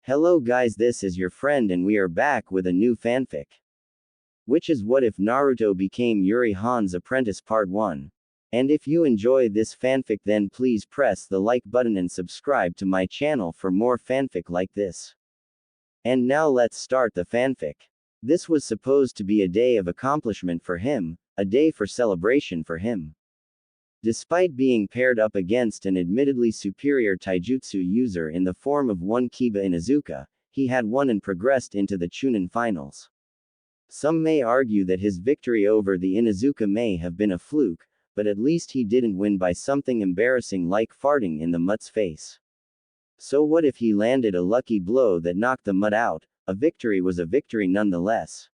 Hello guys, this is your friend and we are back with a new fanfic. Which is What If Naruto Became Yuri Han's Apprentice Part 1. And if you enjoy this fanfic then please press the like button and subscribe to my channel for more fanfic like this. And now let's start the fanfic. This was supposed to be a day of accomplishment for him, a day for celebration for him. Despite being paired up against an admittedly superior taijutsu user in the form of one Kiba Inuzuka, he had won and progressed into the Chunin finals. Some may argue that his victory over the Inuzuka may have been a fluke, but at least he didn't win by something embarrassing like farting in the mutt's face. So what if he landed a lucky blow that knocked the mutt out? A victory was a victory nonetheless.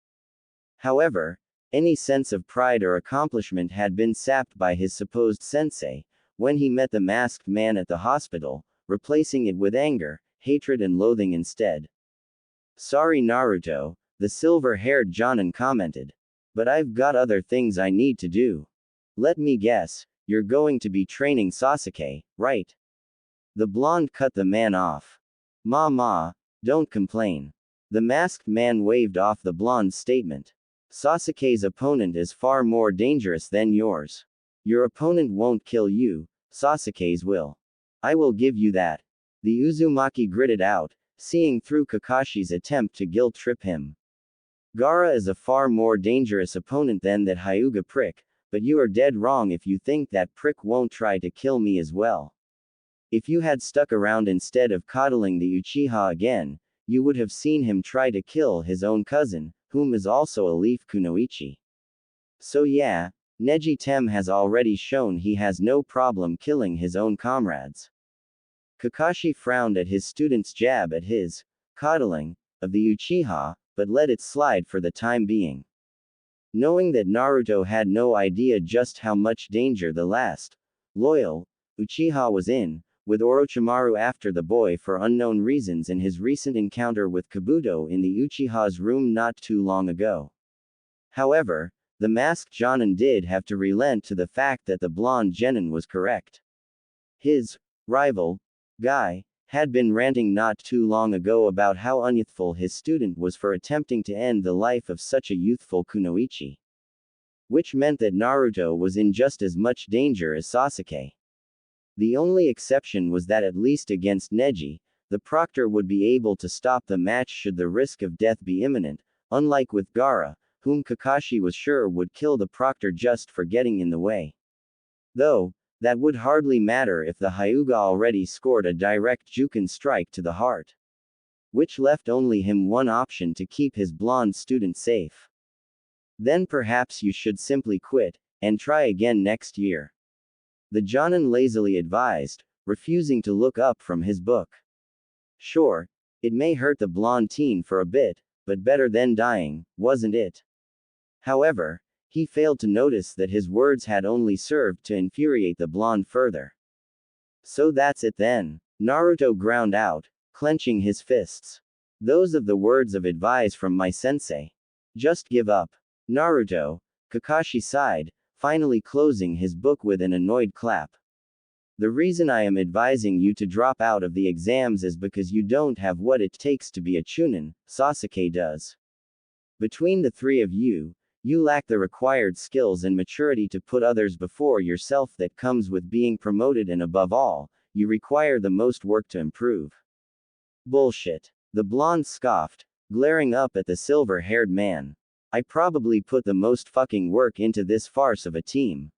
However, any sense of pride or accomplishment had been sapped by his supposed sensei, when he met the masked man at the hospital, replacing it with anger, hatred and loathing instead. Sorry Naruto, the silver-haired Jonin commented. But I've got other things I need to do. Let me guess, you're going to be training Sasuke, right? The blonde cut the man off. Ma, don't complain. The masked man waved off the blonde's statement. Sasuke's opponent is far more dangerous than yours. Your opponent won't kill you, Sasuke's will. I will give you that. The Uzumaki gritted out, seeing through Kakashi's attempt to guilt-trip him. Gaara is a far more dangerous opponent than that Hyuga prick, but you are dead wrong if you think that prick won't try to kill me as well. If you had stuck around instead of coddling the Uchiha again, you would have seen him try to kill his own cousin, whom is also a leaf kunoichi. So yeah, Neji Tem has already shown he has no problem killing his own comrades. Kakashi frowned at his student's jab at his coddling of the Uchiha, but let it slide for the time being. Knowing that Naruto had no idea just how much danger the last loyal Uchiha was in, with Orochimaru after the boy for unknown reasons in his recent encounter with Kabuto in the Uchiha's room not too long ago. However, the masked Jonin did have to relent to the fact that the blonde genin was correct. His rival, Guy, had been ranting not too long ago about how unyouthful his student was for attempting to end the life of such a youthful kunoichi. Which meant that Naruto was in just as much danger as Sasuke. The only exception was that at least against Neji, the proctor would be able to stop the match should the risk of death be imminent, unlike with Gaara, whom Kakashi was sure would kill the proctor just for getting in the way. Though, that would hardly matter if the Hyuga already scored a direct Juken strike to the heart. Which left only him one option to keep his blonde student safe. Then perhaps you should simply quit, and try again next year. The Jonin lazily advised, refusing to look up from his book. Sure, it may hurt the blonde teen for a bit, but better than dying, wasn't it? However, he failed to notice that his words had only served to infuriate the blonde further. So that's it then, Naruto ground out, clenching his fists. Those are the words of advice from my sensei. Just give up. Naruto, Kakashi sighed, finally closing his book with an annoyed clap. The reason I am advising you to drop out of the exams is because you don't have what it takes to be a Chunin, Sasuke does. Between the three of you, you lack the required skills and maturity to put others before yourself that comes with being promoted, and above all, you require the most work to improve. Bullshit. The blonde scoffed, glaring up at the silver-haired man. I probably put the most fucking work into this farce of a team.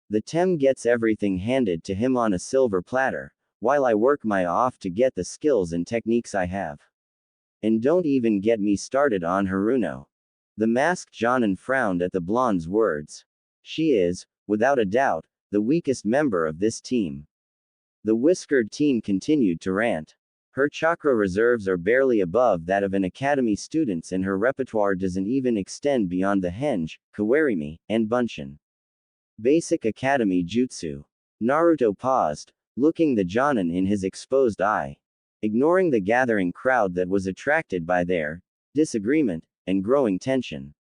The Tem gets everything handed to him on a silver platter, while I work my off to get the skills and techniques I have. And don't even get me started on Haruno. The masked Jonin frowned at the blonde's words. She is, without a doubt, the weakest member of this team. The whiskered teen continued to rant. Her chakra reserves are barely above that of an academy student's, and her repertoire doesn't even extend beyond the henge, kawarimi, and bunshin. Basic academy jutsu. Naruto paused, looking the Jonin in his exposed eye. Ignoring the gathering crowd that was attracted by their disagreement and growing tension.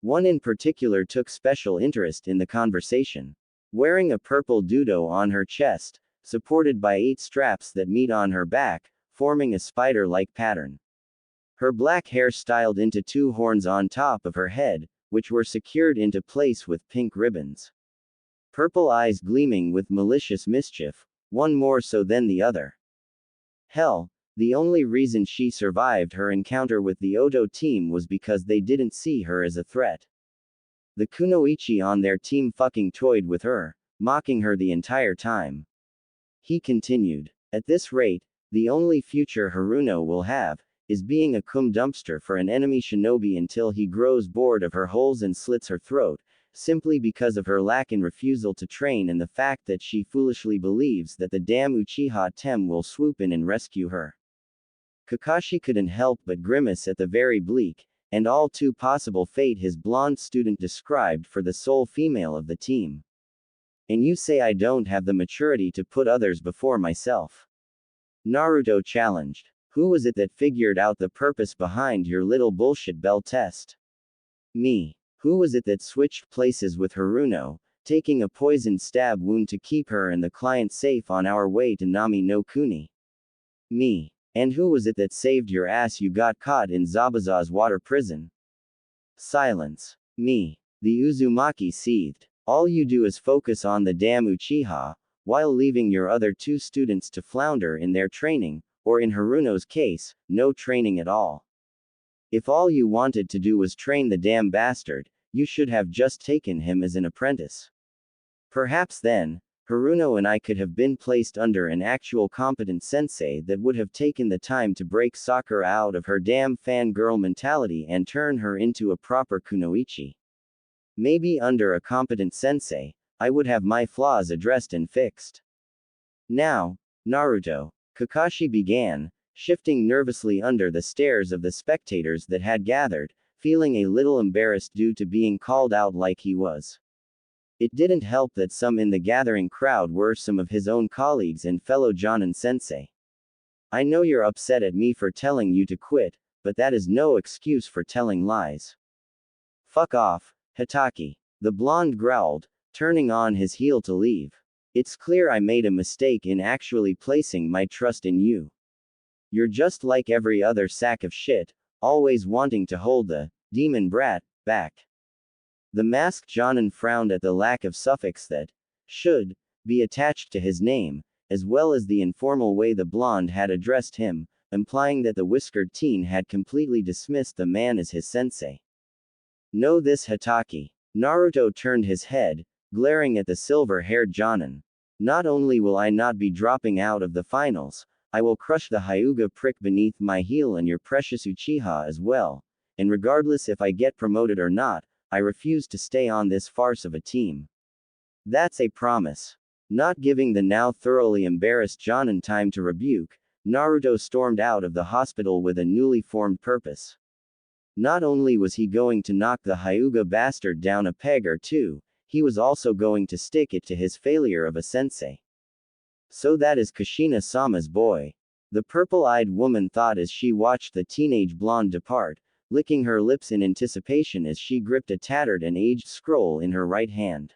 One in particular took special interest in the conversation. Wearing a purple dodo on her chest, supported by 8 straps that meet on her back, forming a spider-like pattern. Her black hair styled into two horns on top of her head, which were secured into place with pink ribbons. Purple eyes gleaming with malicious mischief, one more so than the other. Hell, the only reason she survived her encounter with the Oto team was because they didn't see her as a threat. The kunoichi on their team fucking toyed with her, mocking her the entire time. He continued. At this rate, the only future Haruno will have, is being a cum dumpster for an enemy shinobi until he grows bored of her holes and slits her throat, simply because of her lack in refusal to train and the fact that she foolishly believes that the damn Uchiha Tem will swoop in and rescue her. Kakashi couldn't help but grimace at the very bleak, and all too possible fate his blonde student described for the sole female of the team. And you say I don't have the maturity to put others before myself? Naruto challenged. Who was it that figured out the purpose behind your little bullshit bell test? Me. Who was it that switched places with Haruno, taking a poisoned stab wound to keep her and the client safe on our way to Nami no Kuni? Me. And who was it that saved your ass you got caught in Zabuza's water prison? Silence. Me. The Uzumaki seethed. All you do is focus on the damn Uchiha, while leaving your other two students to flounder in their training, or in Haruno's case, no training at all. If all you wanted to do was train the damn bastard, you should have just taken him as an apprentice. Perhaps then, Haruno and I could have been placed under an actual competent sensei that would have taken the time to break Sakura out of her damn fangirl mentality and turn her into a proper kunoichi. Maybe under a competent sensei, I would have my flaws addressed and fixed. Now, Naruto, Kakashi began, shifting nervously under the stares of the spectators that had gathered, feeling a little embarrassed due to being called out like he was. It didn't help that some in the gathering crowd were some of his own colleagues and fellow Jonin sensei. I know you're upset at me for telling you to quit, but that is no excuse for telling lies. Fuck off, Hitaki. The blonde growled, turning on his heel to leave. It's clear I made a mistake in actually placing my trust in you. You're just like every other sack of shit, always wanting to hold the demon brat back. The masked Jonin frowned at the lack of suffix that should be attached to his name, as well as the informal way the blonde had addressed him, implying that the whiskered teen had completely dismissed the man as his sensei. Know this, Hitaki. Naruto turned his head, glaring at the silver-haired Jonin. Not only will I not be dropping out of the finals, I will crush the Hyuga prick beneath my heel and your precious Uchiha as well, and regardless if I get promoted or not, I refuse to stay on this farce of a team. That's a promise. Not giving the now thoroughly embarrassed Jonin time to rebuke, Naruto stormed out of the hospital with a newly formed purpose. Not only was he going to knock the Hyuga bastard down a peg or two, he was also going to stick it to his failure of a sensei. So that is Kushina-sama's boy. The purple-eyed woman thought as she watched the teenage blonde depart, licking her lips in anticipation as she gripped a tattered and aged scroll in her right hand.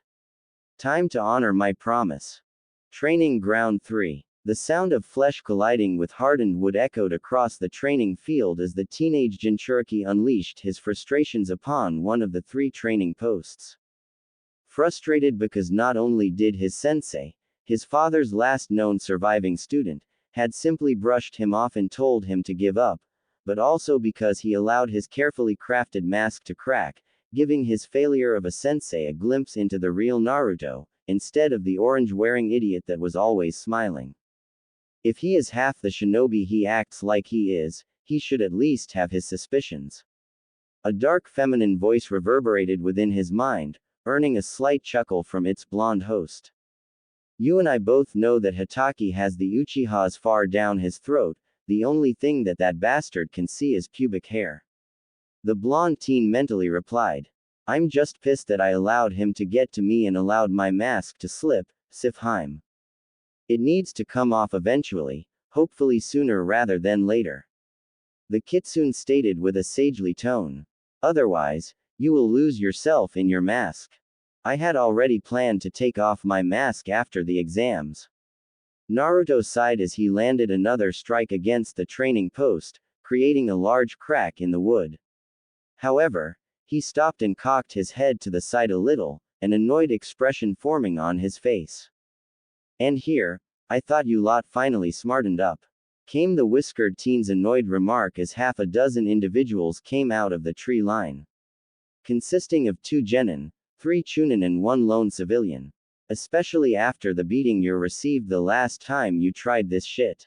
Time to honor my promise. Training Ground 3. The sound of flesh colliding with hardened wood echoed across the training field as the teenage Jinchuriki unleashed his frustrations upon one of the 3 training posts. Frustrated because not only did his sensei, his father's last known surviving student, had simply brushed him off and told him to give up, but also because he allowed his carefully crafted mask to crack, giving his failure of a sensei a glimpse into the real Naruto, instead of the orange-wearing idiot that was always smiling. If he is half the shinobi he acts like he is, he should at least have his suspicions. A dark feminine voice reverberated within his mind, earning a slight chuckle from its blonde host. You and I both know that Hitaki has the Uchihas far down his throat, the only thing that that bastard can see is pubic hair. The blonde teen mentally replied. I'm just pissed that I allowed him to get to me and allowed my mask to slip, Sifheim. It needs to come off eventually, hopefully sooner rather than later. The kitsune stated with a sagely tone. Otherwise, you will lose yourself in your mask. I had already planned to take off my mask after the exams. Naruto sighed as he landed another strike against the training post, creating a large crack in the wood. However, he stopped and cocked his head to the side a little, an annoyed expression forming on his face. "And here, I thought you lot finally smartened up," came the whiskered teen's annoyed remark as half a dozen individuals came out of the tree line. Consisting of 2 genin, 3 chunin and 1 lone civilian. "Especially after the beating you received the last time you tried this shit."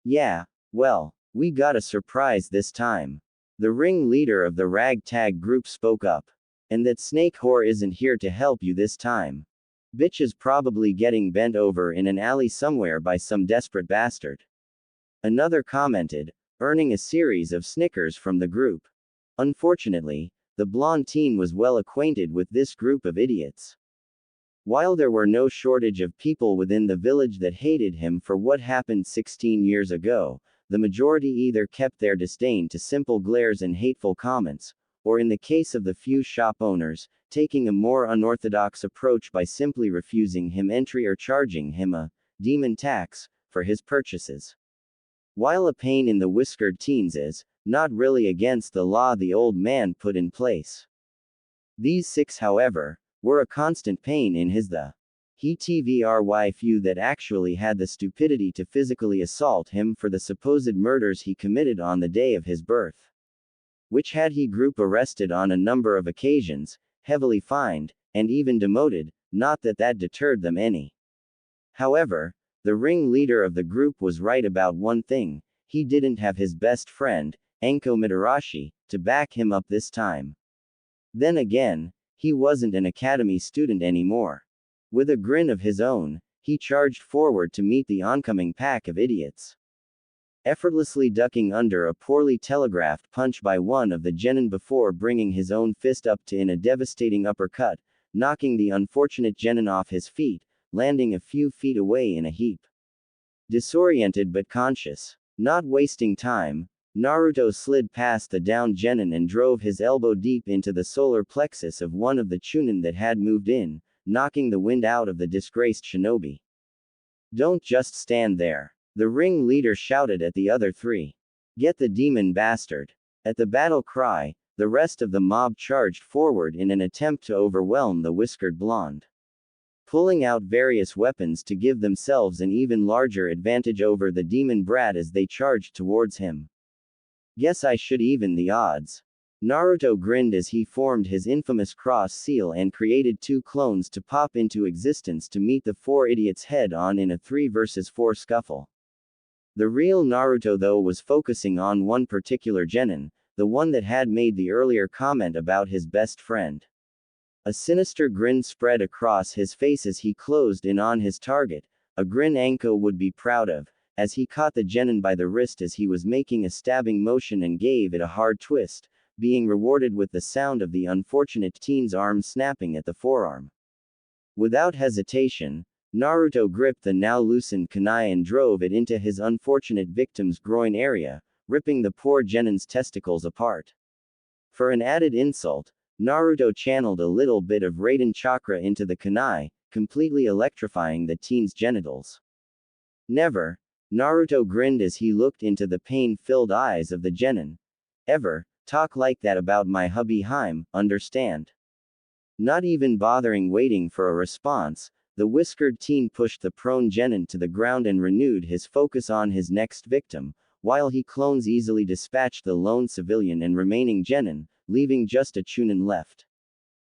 "Yeah, well, we got a surprise this time." The ringleader of the ragtag group spoke up. "And that snake whore isn't here to help you this time. Bitch is probably getting bent over in an alley somewhere by some desperate bastard." Another commented, earning a series of snickers from the group. Unfortunately, the blonde teen was well acquainted with this group of idiots. While there were no shortage of people within the village that hated him for what happened 16 years ago, the majority either kept their disdain to simple glares and hateful comments, or in the case of the few shop owners, taking a more unorthodox approach by simply refusing him entry or charging him a demon tax for his purchases. While a pain in the whiskered teens is not really against the law the old man put in place, these 6, however, were a constant pain in his the HTVRY few that actually had the stupidity to physically assault him for the supposed murders he committed on the day of his birth. Which had he group arrested on a number of occasions, heavily fined, and even demoted, not that that deterred them any. However, the ringleader of the group was right about one thing: he didn't have his best friend, Anko Mitarashi, to back him up this time. Then again, he wasn't an academy student anymore. With a grin of his own, he charged forward to meet the oncoming pack of idiots. Effortlessly ducking under a poorly telegraphed punch by one of the genin before bringing his own fist up to in a devastating uppercut, knocking the unfortunate genin off his feet, landing a few feet away in a heap. Disoriented but conscious, not wasting time, Naruto slid past the downed genin and drove his elbow deep into the solar plexus of one of the chunin that had moved in, knocking the wind out of the disgraced shinobi. "Don't just stand there," the ringleader shouted at the other 3. "Get the demon bastard." At the battle cry, the rest of the mob charged forward in an attempt to overwhelm the whiskered blonde, pulling out various weapons to give themselves an even larger advantage over the demon brat as they charged towards him. "Guess I should even the odds." Naruto grinned as he formed his infamous cross seal and created 2 clones to pop into existence to meet the 4 idiots head-on in a 3 versus 4 scuffle. The real Naruto though was focusing on one particular genin, the one that had made the earlier comment about his best friend. A sinister grin spread across his face as he closed in on his target, a grin Anko would be proud of, as he caught the genin by the wrist as he was making a stabbing motion and gave it a hard twist, being rewarded with the sound of the unfortunate teen's arm snapping at the forearm. Without hesitation, Naruto gripped the now loosened kunai and drove it into his unfortunate victim's groin area, ripping the poor genin's testicles apart. For an added insult, Naruto channeled a little bit of Raiden chakra into the kunai, completely electrifying the teen's genitals. "Never," Naruto grinned as he looked into the pain-filled eyes of the genin. "Ever talk like that about my hubby Haim, understand?" Not even bothering waiting for a response, the whiskered teen pushed the prone genin to the ground and renewed his focus on his next victim, while he clones easily dispatched the lone civilian and remaining genin, leaving just a chunin left.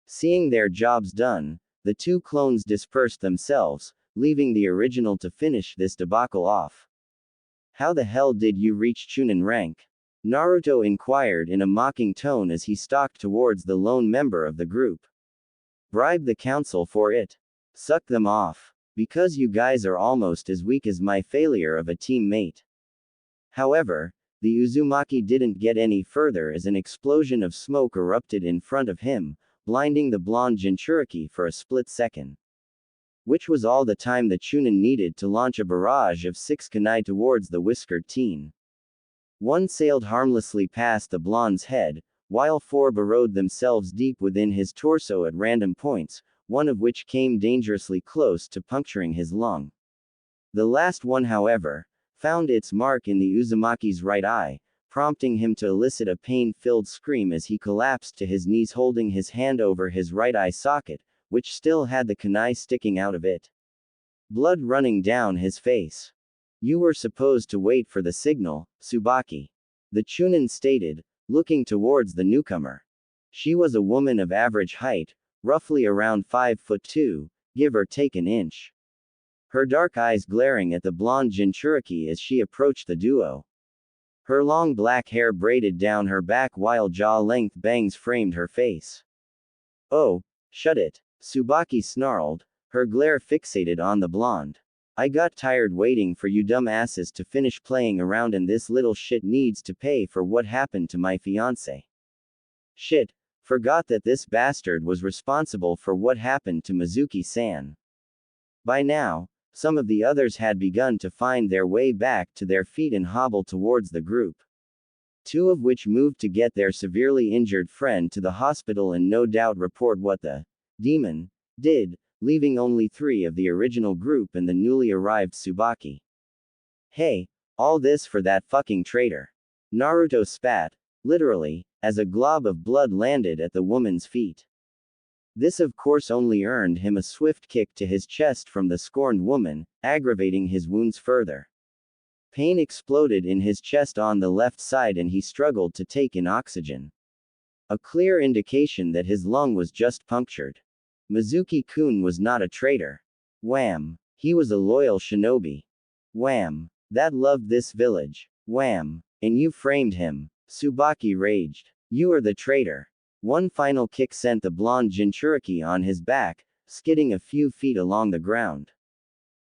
Seeing their jobs done, the 2 clones dispersed themselves, leaving the original to finish this debacle off. "How the hell did you reach chunin rank?" Naruto inquired in a mocking tone as he stalked towards the lone member of the group. "Bribe the council for it. Suck them off. Because you guys are almost as weak as my failure of a teammate." However, the Uzumaki didn't get any further as an explosion of smoke erupted in front of him, blinding the blonde Jinchuriki for a split second. Which was all the time the chunin needed to launch a barrage of 6 kunai towards the whiskered teen. 1 sailed harmlessly past the blonde's head, while 4 burrowed themselves deep within his torso at random points, one of which came dangerously close to puncturing his lung. The last one, however, found its mark in the Uzumaki's right eye, prompting him to elicit a pain-filled scream as he collapsed to his knees holding his hand over his right eye socket, which still had the kunai sticking out of it. Blood running down his face. You were supposed to wait for the signal, Tsubaki. The Chunin stated, looking towards the newcomer. She was a woman of average height, roughly around 5'2", give or take an inch. Her dark eyes glaring at the blonde Jinchuriki as she approached the duo. Her long black hair braided down her back while jaw-length bangs framed her face. Oh, shut it, Tsubaki snarled, her glare fixated on the blonde. I got tired waiting for you dumb asses to finish playing around and this little shit needs to pay for what happened to my fiancé. Shit, forgot that this bastard was responsible for what happened to Mizuki-san. By now, some of the others had begun to find their way back to their feet and hobble towards the group. Two of which moved to get their severely injured friend to the hospital and no doubt report what the demon did, leaving only 3 of the original group and the newly arrived Tsubaki. Hey, all this for that fucking traitor. Naruto spat, literally, as a glob of blood landed at the woman's feet. This of course only earned him a swift kick to his chest from the scorned woman, aggravating his wounds further. Pain exploded in his chest on the left side and he struggled to take in oxygen. A clear indication that his lung was just punctured. Mizuki-kun was not a traitor. Wham! He was a loyal shinobi. Wham! That loved this village. Wham! And you framed him. Tsubaki raged. You are the traitor. One final kick sent the blonde Jinchuriki on his back, skidding a few feet along the ground.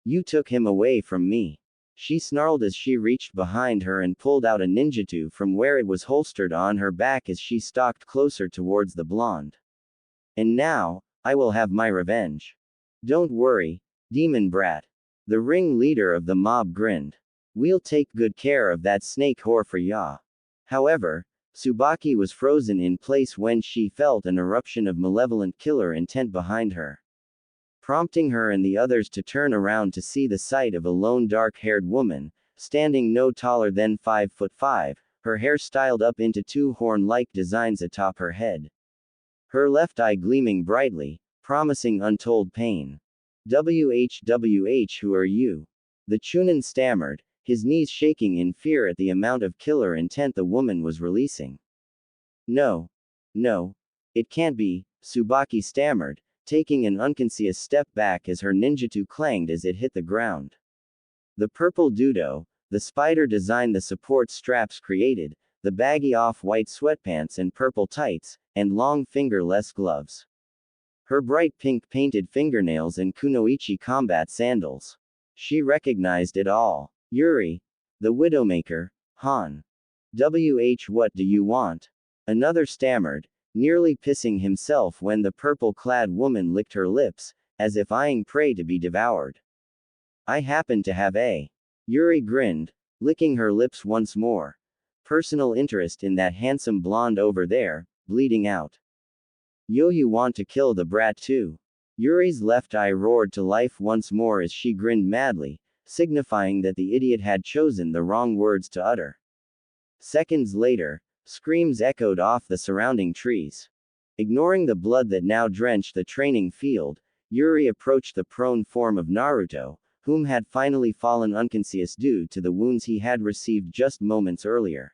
You took him away from me. She snarled as she reached behind her and pulled out a ninjutsu from where it was holstered on her back as she stalked closer towards the blonde. And now, I will have my revenge. Don't worry, demon brat. The ringleader of the mob grinned. We'll take good care of that snake whore for ya. However, Tsubaki was frozen in place when she felt an eruption of malevolent killer intent behind her, prompting her and the others to turn around to see the sight of a lone dark-haired woman, standing no taller than 5'5", her hair styled up into 2 horn-like designs atop her head. Her left eye gleaming brightly, promising untold pain. WHWH, who are you? The Chunin stammered, his knees shaking in fear at the amount of killer intent the woman was releasing. No. No. It can't be, Tsubaki stammered, taking an unconscious step back as her ninjutsu clanged as it hit the ground. The purple dudo, the spider design the support straps created, the baggy off-white sweatpants and purple tights, and long fingerless gloves. Her bright pink painted fingernails and kunoichi combat sandals. She recognized it all. Juri, the Widowmaker, Han. What do you want? Another stammered, nearly pissing himself when the purple-clad woman licked her lips, as if eyeing prey to be devoured. I happen to have a. Juri grinned, licking her lips once more. Personal interest in that handsome blonde over there, bleeding out. Yo, you want to kill the brat too? Yuri's left eye roared to life once more as she grinned madly, signifying that the idiot had chosen the wrong words to utter. Seconds later, screams echoed off the surrounding trees. Ignoring the blood that now drenched the training field, Juri approached the prone form of Naruto, whom had finally fallen unconscious due to the wounds he had received just moments earlier.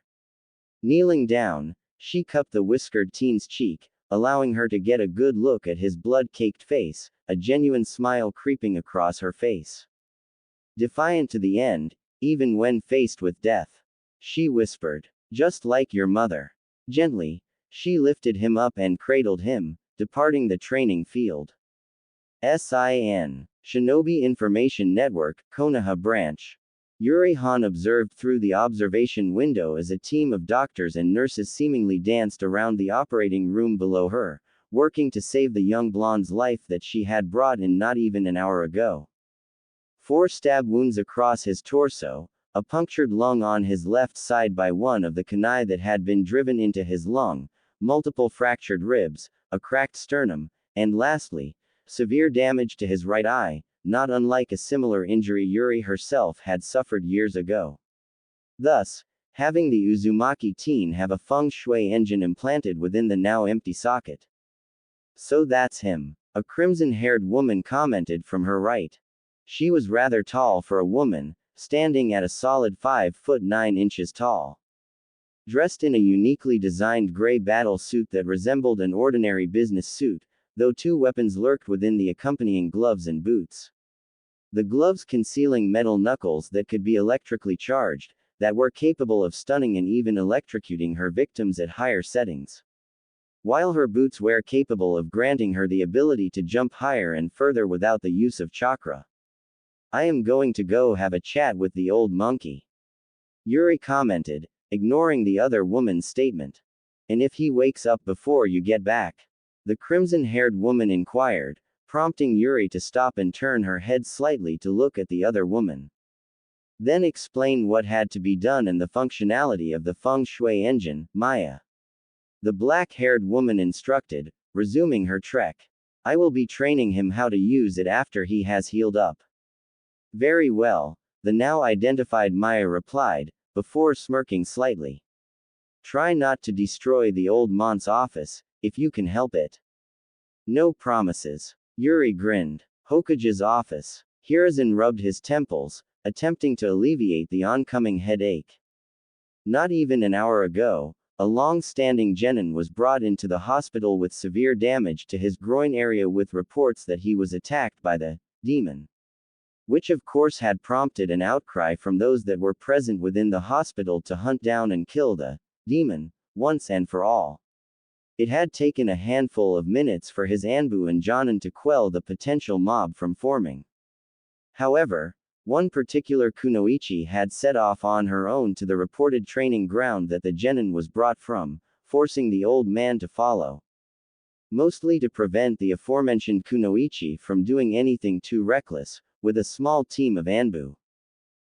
Kneeling down, she cupped the whiskered teen's cheek, allowing her to get a good look at his blood-caked face, a genuine smile creeping across her face. Defiant to the end, even when faced with death. She whispered, just like your mother. Gently, she lifted him up and cradled him, departing the training field. SIN. Shinobi Information Network, Konoha Branch. Yuri Han observed through the observation window as a team of doctors and nurses seemingly danced around the operating room below her, working to save the young blonde's life that she had brought in not even an hour ago. 4 stab wounds across his torso, a punctured lung on his left side by one of the kunai that had been driven into his lung, multiple fractured ribs, a cracked sternum, and lastly, severe damage to his right eye, not unlike a similar injury Yuri herself had suffered years ago. Thus, having the Uzumaki teen have a feng shui engine implanted within the now empty socket. So that's him. A crimson-haired woman commented from her right. She was rather tall for a woman, standing at a solid 5 foot 9 inches tall. Dressed in a uniquely designed gray battle suit that resembled an ordinary business suit, though 2 weapons lurked within the accompanying gloves and boots. The gloves concealing metal knuckles that could be electrically charged, that were capable of stunning and even electrocuting her victims at higher settings. While her boots were capable of granting her the ability to jump higher and further without the use of chakra. I am going to go have a chat with the old monkey. Yuri commented, ignoring the other woman's statement. And if he wakes up before you get back? The crimson-haired woman inquired, prompting Yuri to stop and turn her head slightly to look at the other woman. Then explain what had to be done and the functionality of the feng shui engine, Maya. The black-haired woman instructed, resuming her trek. I will be training him how to use it after he has healed up. Very well, the now identified Maya replied, before smirking slightly. Try not to destroy the old mont's office, if you can help it. No promises. Yuri grinned. Hokage's office. Hiruzen rubbed his temples, attempting to alleviate the oncoming headache. Not even an hour ago, a long-standing genin was brought into the hospital with severe damage to his groin area with reports that he was attacked by the demon. Which of course had prompted an outcry from those that were present within the hospital to hunt down and kill the demon, once and for all. It had taken a handful of minutes for his Anbu and Jonin to quell the potential mob from forming. However, one particular kunoichi had set off on her own to the reported training ground that the genin was brought from, forcing the old man to follow. Mostly to prevent the aforementioned kunoichi from doing anything too reckless, with a small team of Anbu.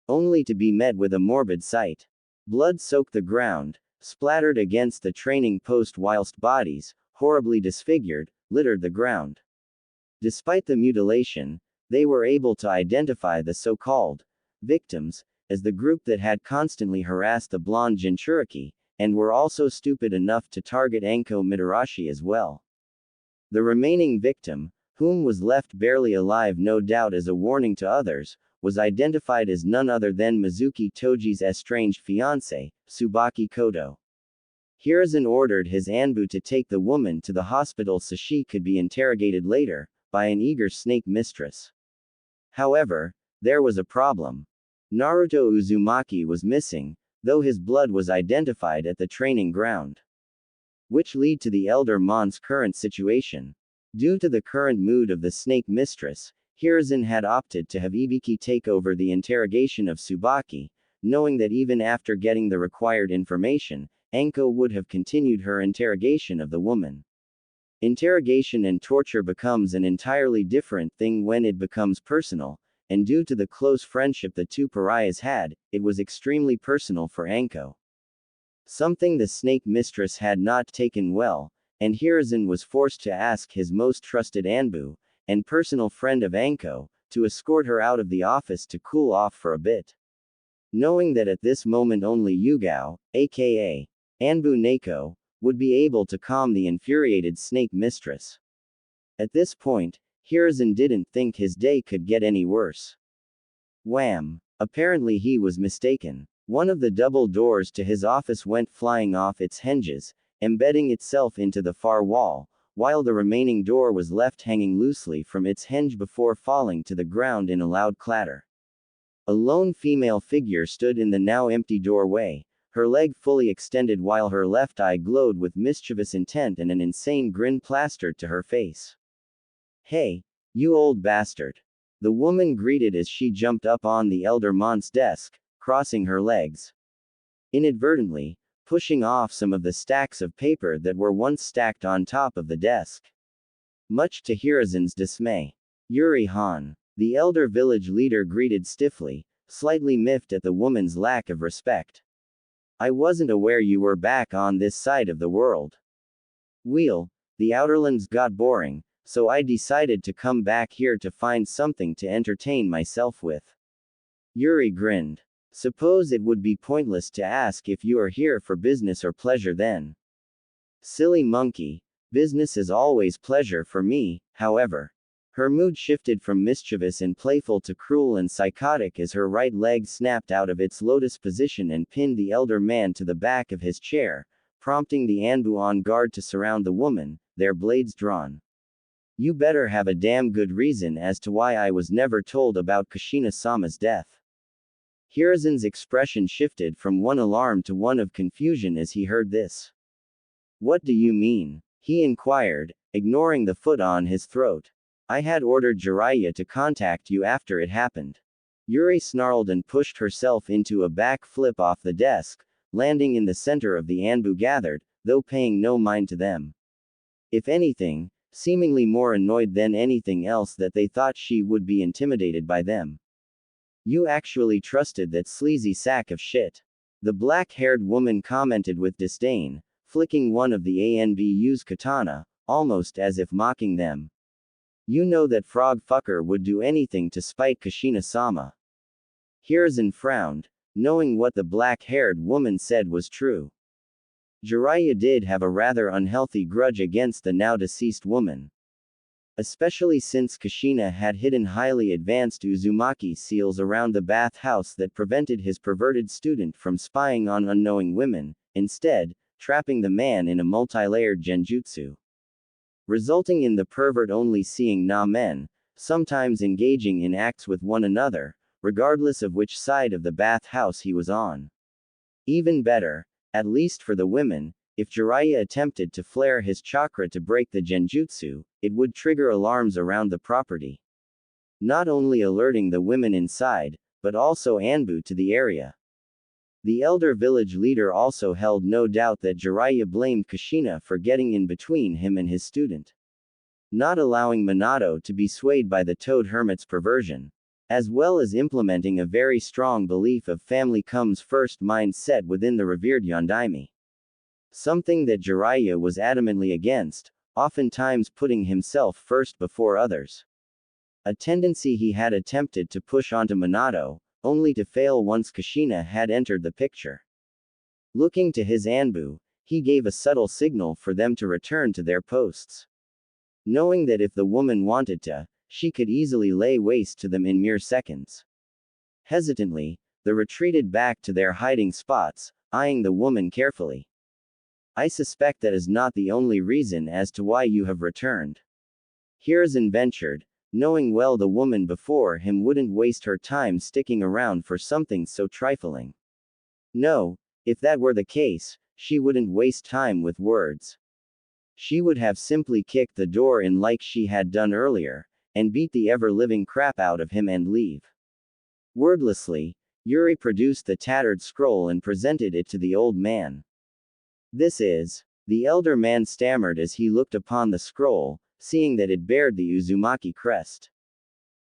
Only to be met with a morbid sight. Blood soaked the ground, splattered against the training post whilst bodies, horribly disfigured, littered the ground. Despite the mutilation, they were able to identify the so-called victims as the group that had constantly harassed the blonde Jinchuriki, and were also stupid enough to target Anko Mitarashi as well. The remaining victim, whom was left barely alive no doubt as a warning to others, was identified as none other than Mizuki Toji's estranged fiancé, Tsubaki Koto. Hiruzen ordered his Anbu to take the woman to the hospital so she could be interrogated later, by an eager snake mistress. However, there was a problem. Naruto Uzumaki was missing, though his blood was identified at the training ground. Which led to the elder Mon's current situation. Due to the current mood of the snake mistress, Hiruzen had opted to have Ibiki take over the interrogation of Tsubaki, knowing that even after getting the required information, Anko would have continued her interrogation of the woman. Interrogation and torture becomes an entirely different thing when it becomes personal, and due to the close friendship the two pariahs had, it was extremely personal for Anko. Something the snake mistress had not taken well, and Hiruzen was forced to ask his most trusted Anbu, and personal friend of Anko, to escort her out of the office to cool off for a bit. Knowing that at this moment only Yugao, aka Anbu Neko, would be able to calm the infuriated snake mistress. At this point, Hiruzen didn't think his day could get any worse. Wham! Apparently he was mistaken. One of the double doors to his office went flying off its hinges, embedding itself into the far wall, while the remaining door was left hanging loosely from its hinge before falling to the ground in a loud clatter. A lone female figure stood in the now empty doorway, her leg fully extended while her left eye glowed with mischievous intent and an insane grin plastered to her face. Hey, you old bastard! The woman greeted as she jumped up on the elder Mont's desk, crossing her legs. Inadvertently, pushing off some of the stacks of paper that were once stacked on top of the desk. Much to Hiruzen's dismay. Yuri-han, the elder village leader greeted stiffly, slightly miffed at the woman's lack of respect. I wasn't aware you were back on this side of the world. Wheel, the outerlands got boring, so I decided to come back here to find something to entertain myself with. Yuri grinned. Suppose it would be pointless to ask if you are here for business or pleasure then. Silly monkey. Business is always pleasure for me, however. Her mood shifted from mischievous and playful to cruel and psychotic as her right leg snapped out of its lotus position and pinned the elder man to the back of his chair, prompting the Anbu on guard to surround the woman, their blades drawn. You better have a damn good reason as to why I was never told about Kushina-sama's death. Hiruzen's expression shifted from one alarm to one of confusion as he heard this. What do you mean? He inquired, ignoring the foot on his throat. I had ordered Jiraiya to contact you after it happened. Yuri snarled and pushed herself into a back flip off the desk, landing in the center of the Anbu gathered, though paying no mind to them. If anything, seemingly more annoyed than anything else that they thought she would be intimidated by them. You actually trusted that sleazy sack of shit. The black-haired woman commented with disdain, flicking one of the ANBU's katana, almost as if mocking them. You know that frog fucker would do anything to spite Kushina-sama. Hiruzen frowned, knowing what the black-haired woman said was true. Jiraiya did have a rather unhealthy grudge against the now-deceased woman. Especially since Kushina had hidden highly advanced Uzumaki seals around the bathhouse that prevented his perverted student from spying on unknowing women, instead, trapping the man in a multi-layered genjutsu. Resulting in the pervert only seeing men, sometimes engaging in acts with one another, regardless of which side of the bathhouse he was on. Even better, at least for the women, if Jiraiya attempted to flare his chakra to break the genjutsu, it would trigger alarms around the property. Not only alerting the women inside, but also Anbu to the area. The elder village leader also held no doubt that Jiraiya blamed Kushina for getting in between him and his student. Not allowing Minato to be swayed by the Toad Hermit's perversion. As well as implementing a very strong belief of family comes first mindset within the revered Yondaime. Something that Jiraiya was adamantly against, oftentimes putting himself first before others. A tendency he had attempted to push onto Minato, only to fail once Kushina had entered the picture. Looking to his Anbu, he gave a subtle signal for them to return to their posts. Knowing that if the woman wanted to, she could easily lay waste to them in mere seconds. Hesitantly, they retreated back to their hiding spots, eyeing the woman carefully. I suspect that is not the only reason as to why you have returned. Hiruzen ventured, knowing well the woman before him wouldn't waste her time sticking around for something so trifling. No, if that were the case, she wouldn't waste time with words. She would have simply kicked the door in like she had done earlier, and beat the ever-living crap out of him and leave. Wordlessly, Yuri produced the tattered scroll and presented it to the old man. This is, the elder man stammered as he looked upon the scroll, seeing that it bared the Uzumaki crest.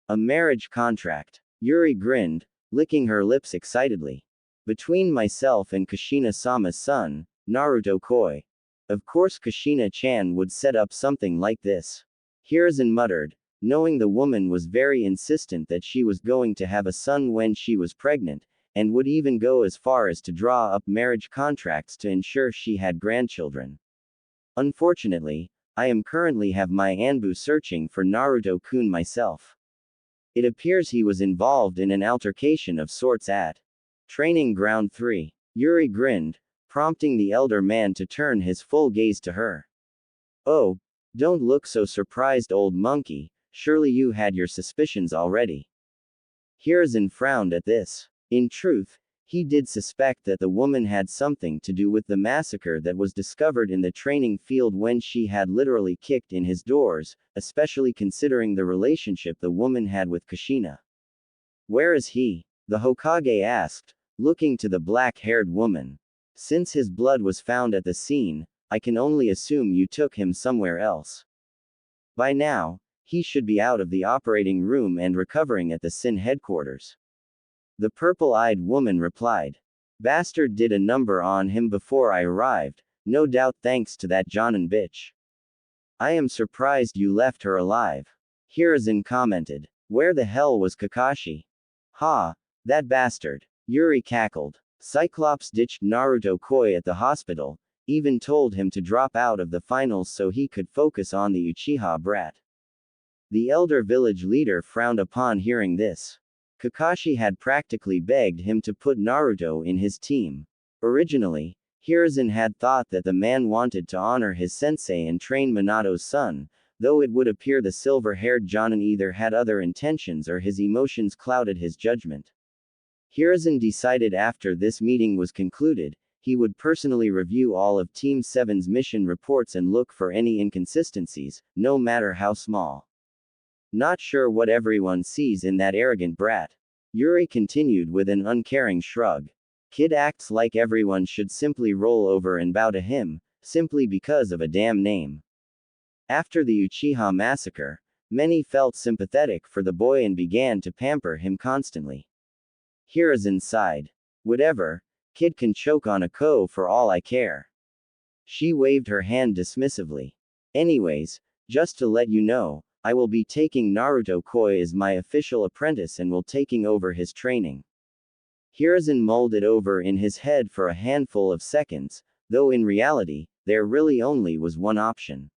A marriage contract. Yuri grinned, licking her lips excitedly. Between myself and Kushina-sama's son, Naruto Koi. Of course Kushina-chan would set up something like this. Hiruzen muttered, knowing the woman was very insistent that she was going to have a son when she was pregnant, and would even go as far as to draw up marriage contracts to ensure she had grandchildren. Unfortunately, I am currently have my Anbu searching for Naruto-kun myself. It appears he was involved in an altercation of sorts at Training Ground 3. Yuri grinned, prompting the elder man to turn his full gaze to her. Oh, don't look so surprised, old monkey, surely you had your suspicions already. Hiruzen frowned at this. In truth, he did suspect that the woman had something to do with the massacre that was discovered in the training field when she had literally kicked in his doors, especially considering the relationship the woman had with Kushina. Where is he? The Hokage asked, looking to the black-haired woman. Since his blood was found at the scene, I can only assume you took him somewhere else. By now, he should be out of the operating room and recovering at the Sin headquarters. The purple-eyed woman replied. Bastard did a number on him before I arrived, no doubt thanks to that Jonin bitch. I am surprised you left her alive. Hiruzen commented. Where the hell was Kakashi? Ha! That bastard. Yuri cackled. Cyclops ditched Naruto Koi at the hospital, even told him to drop out of the finals so he could focus on the Uchiha brat. The elder village leader frowned upon hearing this. Kakashi had practically begged him to put Naruto in his team. Originally, Hiruzen had thought that the man wanted to honor his sensei and train Minato's son, though it would appear the silver-haired Jonin either had other intentions or his emotions clouded his judgment. Hiruzen decided after this meeting was concluded, he would personally review all of Team 7's mission reports and look for any inconsistencies, no matter how small. Not sure what everyone sees in that arrogant brat. Yuri continued with an uncaring shrug. Kid acts like everyone should simply roll over and bow to him, simply because of a damn name. After the Uchiha massacre, many felt sympathetic for the boy and began to pamper him constantly. Hiruzen sighed. Whatever, kid can choke on a ko for all I care. She waved her hand dismissively. Anyways, just to let you know, I will be taking Naruto Koi as my official apprentice and will taking over his training. Hiruzen mulled it over in his head for a handful of seconds, though in reality, there really only was one option.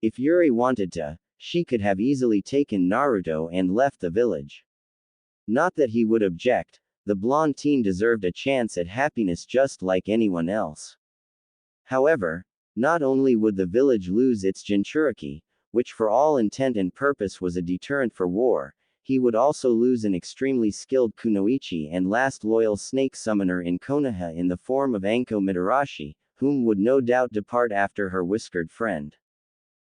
If Yuri wanted to, she could have easily taken Naruto and left the village. Not that he would object, the blonde teen deserved a chance at happiness just like anyone else. However, not only would the village lose its Jinchuriki, which for all intent and purpose was a deterrent for war, he would also lose an extremely skilled kunoichi and last loyal snake summoner in Konoha in the form of Anko Mitarashi, whom would no doubt depart after her whiskered friend.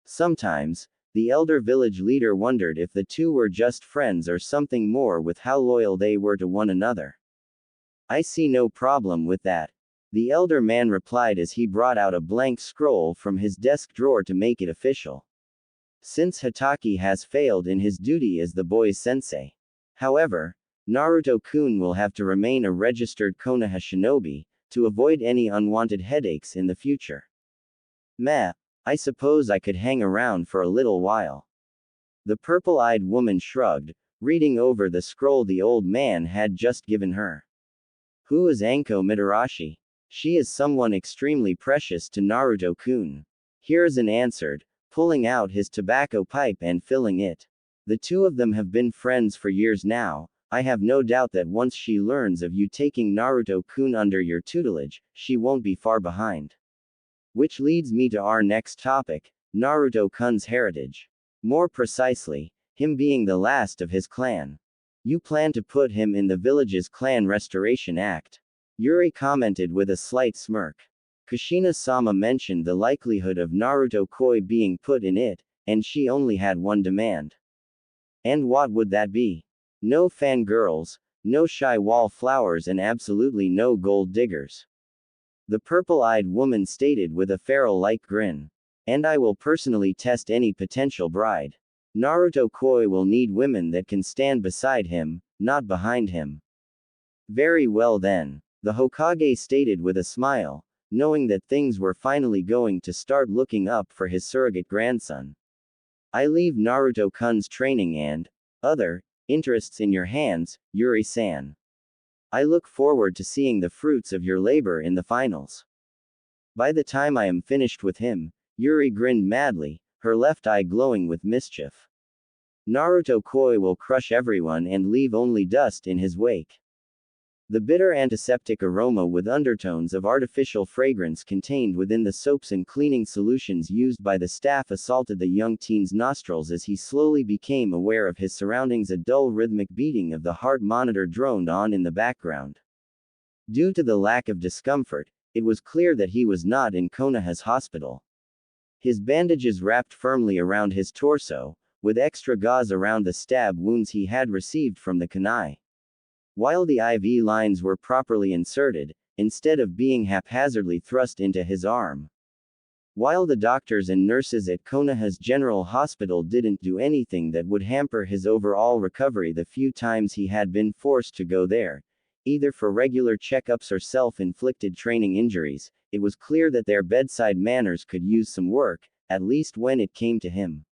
Sometimes, the elder village leader wondered if the two were just friends or something more with how loyal they were to one another. I see no problem with that, the elder man replied as he brought out a blank scroll from his desk drawer to make it official. Since Hatake has failed in his duty as the boy's sensei. However, Naruto-kun will have to remain a registered Konoha shinobi, to avoid any unwanted headaches in the future. Meh, I suppose I could hang around for a little while. The purple-eyed woman shrugged, reading over the scroll the old man had just given her. Who is Anko Mitarashi? She is someone extremely precious to Naruto-kun. Hiruzen answered, pulling out his tobacco pipe and filling it. The two of them have been friends for years now. I have no doubt that once she learns of you taking Naruto-kun under your tutelage, she won't be far behind. Which leads me to our next topic, Naruto-kun's heritage. More precisely, him being the last of his clan. You plan to put him in the village's clan restoration act. Yuri commented with a slight smirk. Kushina-sama mentioned the likelihood of Naruto Koi being put in it, and she only had one demand. And what would that be? No fangirls, no shy wallflowers and absolutely no gold diggers. The purple-eyed woman stated with a feral-like grin. And I will personally test any potential bride. Naruto Koi will need women that can stand beside him, not behind him. Very well then, the Hokage stated with a smile, knowing that things were finally going to start looking up for his surrogate grandson. I leave Naruto-kun's training and other interests in your hands, Yuri-san. I look forward to seeing the fruits of your labor in the finals. By the time I am finished with him, Yuri grinned madly, her left eye glowing with mischief. Naruto Koi will crush everyone and leave only dust in his wake. The bitter antiseptic aroma with undertones of artificial fragrance contained within the soaps and cleaning solutions used by the staff assaulted the young teen's nostrils as he slowly became aware of his surroundings. A dull rhythmic beating of the heart monitor droned on in the background. Due to the lack of discomfort, it was clear that he was not in Konoha's hospital. His bandages wrapped firmly around his torso, with extra gauze around the stab wounds he had received from the kunai. While the IV lines were properly inserted, instead of being haphazardly thrust into his arm. While the doctors and nurses at Konoha's General Hospital didn't do anything that would hamper his overall recovery the few times he had been forced to go there, either for regular checkups or self-inflicted training injuries, it was clear that their bedside manners could use some work, at least when it came to him.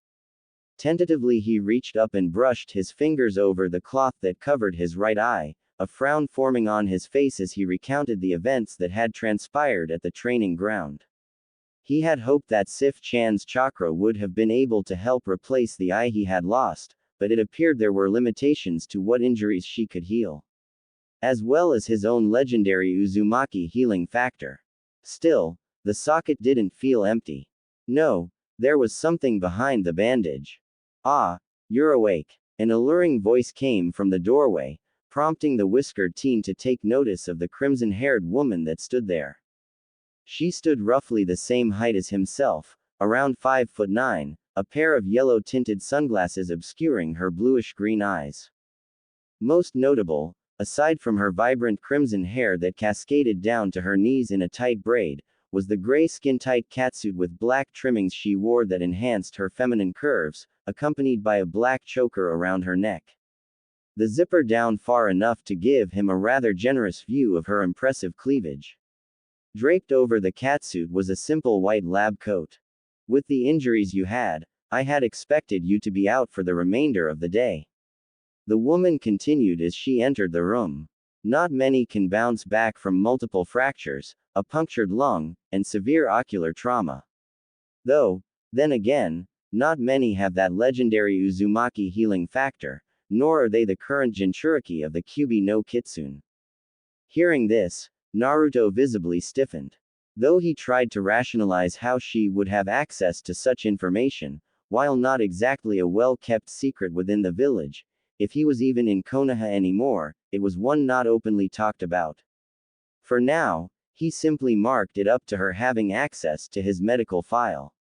Tentatively he reached up and brushed his fingers over the cloth that covered his right eye, a frown forming on his face as he recounted the events that had transpired at the training ground. He had hoped that Sif Chan's chakra would have been able to help replace the eye he had lost, but it appeared there were limitations to what injuries she could heal, as well as his own legendary Uzumaki healing factor. Still, the socket didn't feel empty. No, there was something behind the bandage. Ah, you're awake. An alluring voice came from the doorway, prompting the whiskered teen to take notice of the crimson-haired woman that stood there. She stood roughly the same height as himself, around 5'9", a pair of yellow-tinted sunglasses obscuring her bluish-green eyes. Most notable, aside from her vibrant crimson hair that cascaded down to her knees in a tight braid, was the gray skin-tight catsuit with black trimmings she wore that enhanced her feminine curves, accompanied by a black choker around her neck. The zipper down far enough to give him a rather generous view of her impressive cleavage. Draped over the catsuit was a simple white lab coat. With the injuries you had, I had expected you to be out for the remainder of the day. The woman continued as she entered the room. Not many can bounce back from multiple fractures, a punctured lung, and severe ocular trauma. Though, then again, not many have that legendary Uzumaki healing factor, nor are they the current Jinchuriki of the Kyuubi no Kitsune. Hearing this, Naruto visibly stiffened. Though he tried to rationalize how she would have access to such information, while not exactly a well-kept secret within the village, if he was even in Konoha anymore, it was one not openly talked about. For now, he simply marked it up to her having access to his medical file.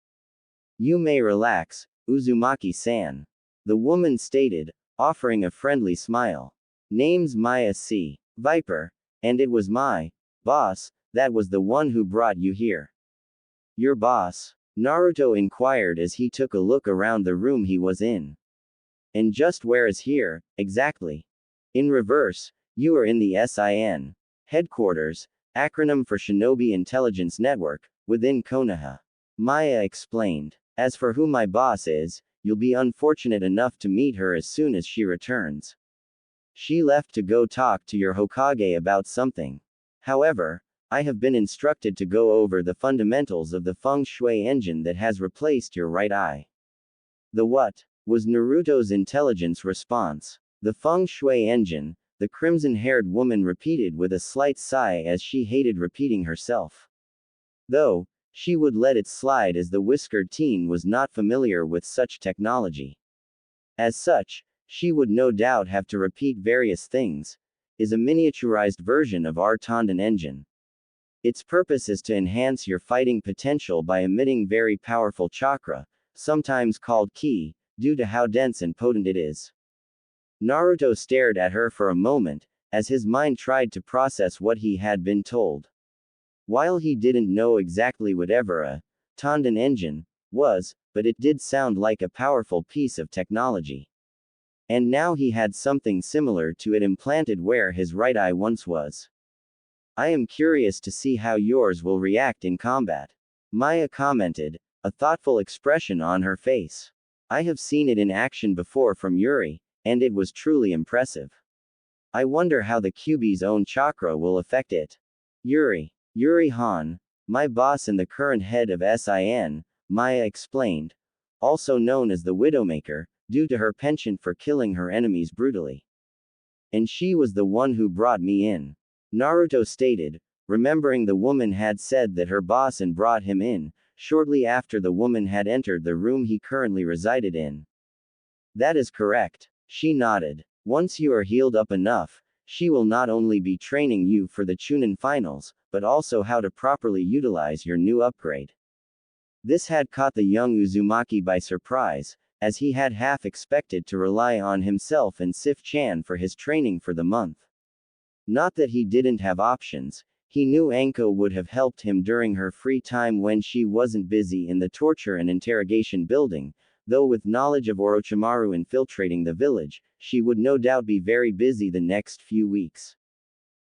You may relax, Uzumaki-san, the woman stated, offering a friendly smile. Name's Maya C. Viper, and it was my boss that was the one who brought you here. Your boss? Naruto inquired as he took a look around the room he was in. And just where is here, exactly? In reverse, you are in the SIN headquarters, acronym for Shinobi Intelligence Network, within Konoha. Maya explained. As for who my boss is, you'll be unfortunate enough to meet her as soon as she returns. She left to go talk to your Hokage about something. However, I have been instructed to go over the fundamentals of the feng shui engine that has replaced your right eye. The what? Was Naruto's intelligence response. The feng shui engine, the crimson-haired woman repeated with a slight sigh as she hated repeating herself. Though, she would let it slide as the whiskered teen was not familiar with such technology. As such, she would no doubt have to repeat various things, is a miniaturized version of our Tanden engine. Its purpose is to enhance your fighting potential by emitting very powerful chakra, sometimes called ki, due to how dense and potent it is. Naruto stared at her for a moment, as his mind tried to process what he had been told. While he didn't know exactly whatever a Tanden engine was, but it did sound like a powerful piece of technology. And now he had something similar to it implanted where his right eye once was. I am curious to see how yours will react in combat. Maya commented, a thoughtful expression on her face. I have seen it in action before from Yuri, and it was truly impressive. I wonder how the Kyuubi's own chakra will affect it. Yuri Han, my boss and the current head of SIN, Maya explained, also known as the Widowmaker, due to her penchant for killing her enemies brutally. And she was the one who brought me in. Naruto stated, remembering the woman had said that her boss and brought him in, shortly after the woman had entered the room he currently resided in. That is correct. She nodded. Once you are healed up enough, she will not only be training you for the Chunin finals, but also how to properly utilize your new upgrade. This had caught the young Uzumaki by surprise, as he had half expected to rely on himself and Sif Chan for his training for the month. Not that he didn't have options, he knew Anko would have helped him during her free time when she wasn't busy in the torture and interrogation building, though with knowledge of Orochimaru infiltrating the village, she would no doubt be very busy the next few weeks.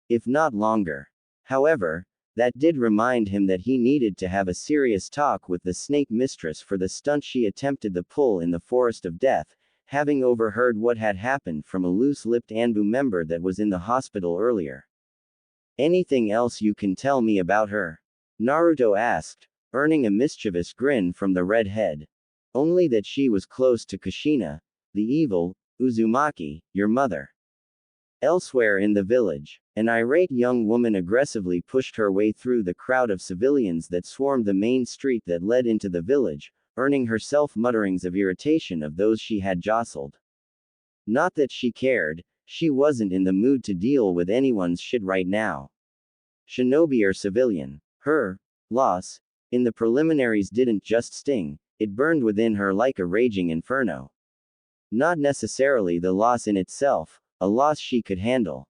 If not longer. However, That did remind him that he needed to have a serious talk with the snake mistress for the stunt she attempted to pull in the Forest of Death, having overheard what had happened from a loose-lipped Anbu member that was in the hospital earlier. Anything else you can tell me about her? Naruto asked, earning a mischievous grin from the redhead. Only that she was close to Kushina, the evil, Uzumaki, your mother. Elsewhere in the village, an irate young woman aggressively pushed her way through the crowd of civilians that swarmed the main street that led into the village, earning herself mutterings of irritation of those she had jostled. Not that she cared, she wasn't in the mood to deal with anyone's shit right now. Shinobi or civilian, her loss in the preliminaries didn't just sting, it burned within her like a raging inferno. Not necessarily the loss in itself, a loss she could handle.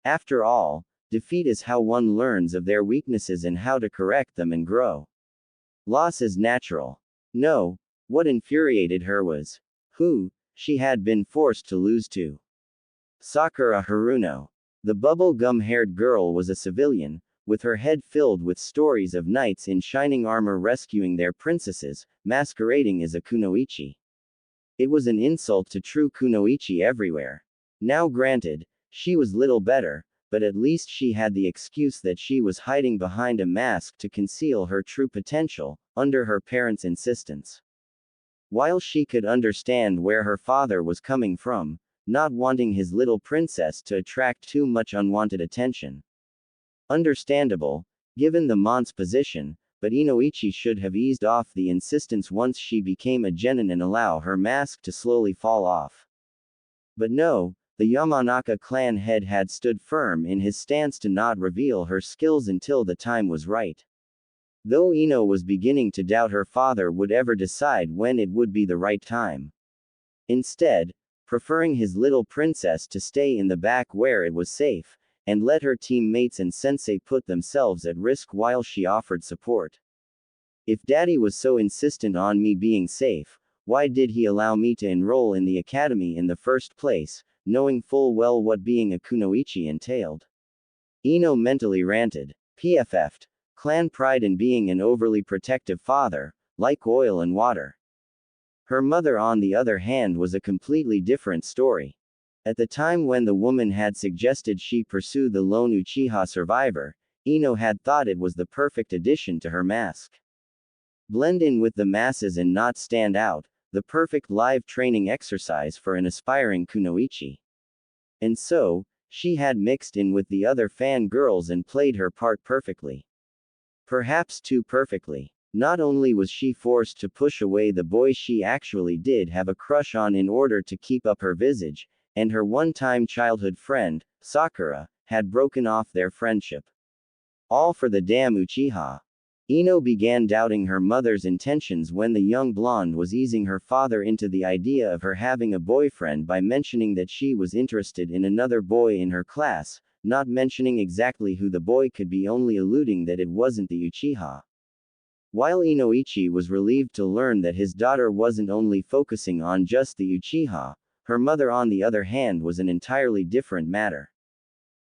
After all, defeat is how one learns of their weaknesses and how to correct them and grow. Loss is natural. No, what infuriated her was who she had been forced to lose to. Sakura Haruno. The bubble-gum-haired girl was a civilian, with her head filled with stories of knights in shining armor rescuing their princesses, masquerading as a kunoichi. It was an insult to true kunoichi everywhere. Now granted, she was little better, but at least she had the excuse that she was hiding behind a mask to conceal her true potential, under her parents' insistence. While she could understand where her father was coming from, not wanting his little princess to attract too much unwanted attention. Understandable, given the Mont's position, but Inoichi should have eased off the insistence once she became a genin and allow her mask to slowly fall off. But no, the Yamanaka clan head had stood firm in his stance to not reveal her skills until the time was right. Though Ino was beginning to doubt her father would ever decide when it would be the right time. Instead, preferring his little princess to stay in the back where it was safe, and let her teammates and sensei put themselves at risk while she offered support. If daddy was so insistent on me being safe, why did he allow me to enroll in the academy in the first place, knowing full well what being a kunoichi entailed? Ino mentally ranted. PFF'd. Clan pride in being an overly protective father, like oil and water. Her mother on the other hand was a completely different story. At the time when the woman had suggested she pursue the lone Uchiha survivor, Ino had thought it was the perfect addition to her mask. Blend in with the masses and not stand out, the perfect live training exercise for an aspiring kunoichi. And so, she had mixed in with the other fangirls and played her part perfectly. Perhaps too perfectly. Not only was she forced to push away the boy she actually did have a crush on in order to keep up her visage, and her one-time childhood friend, Sakura, had broken off their friendship. All for the damn Uchiha. Ino began doubting her mother's intentions when the young blonde was easing her father into the idea of her having a boyfriend by mentioning that she was interested in another boy in her class, not mentioning exactly who the boy could be, only alluding that it wasn't the Uchiha. While Inoichi was relieved to learn that his daughter wasn't only focusing on just the Uchiha, her mother on the other hand was an entirely different matter.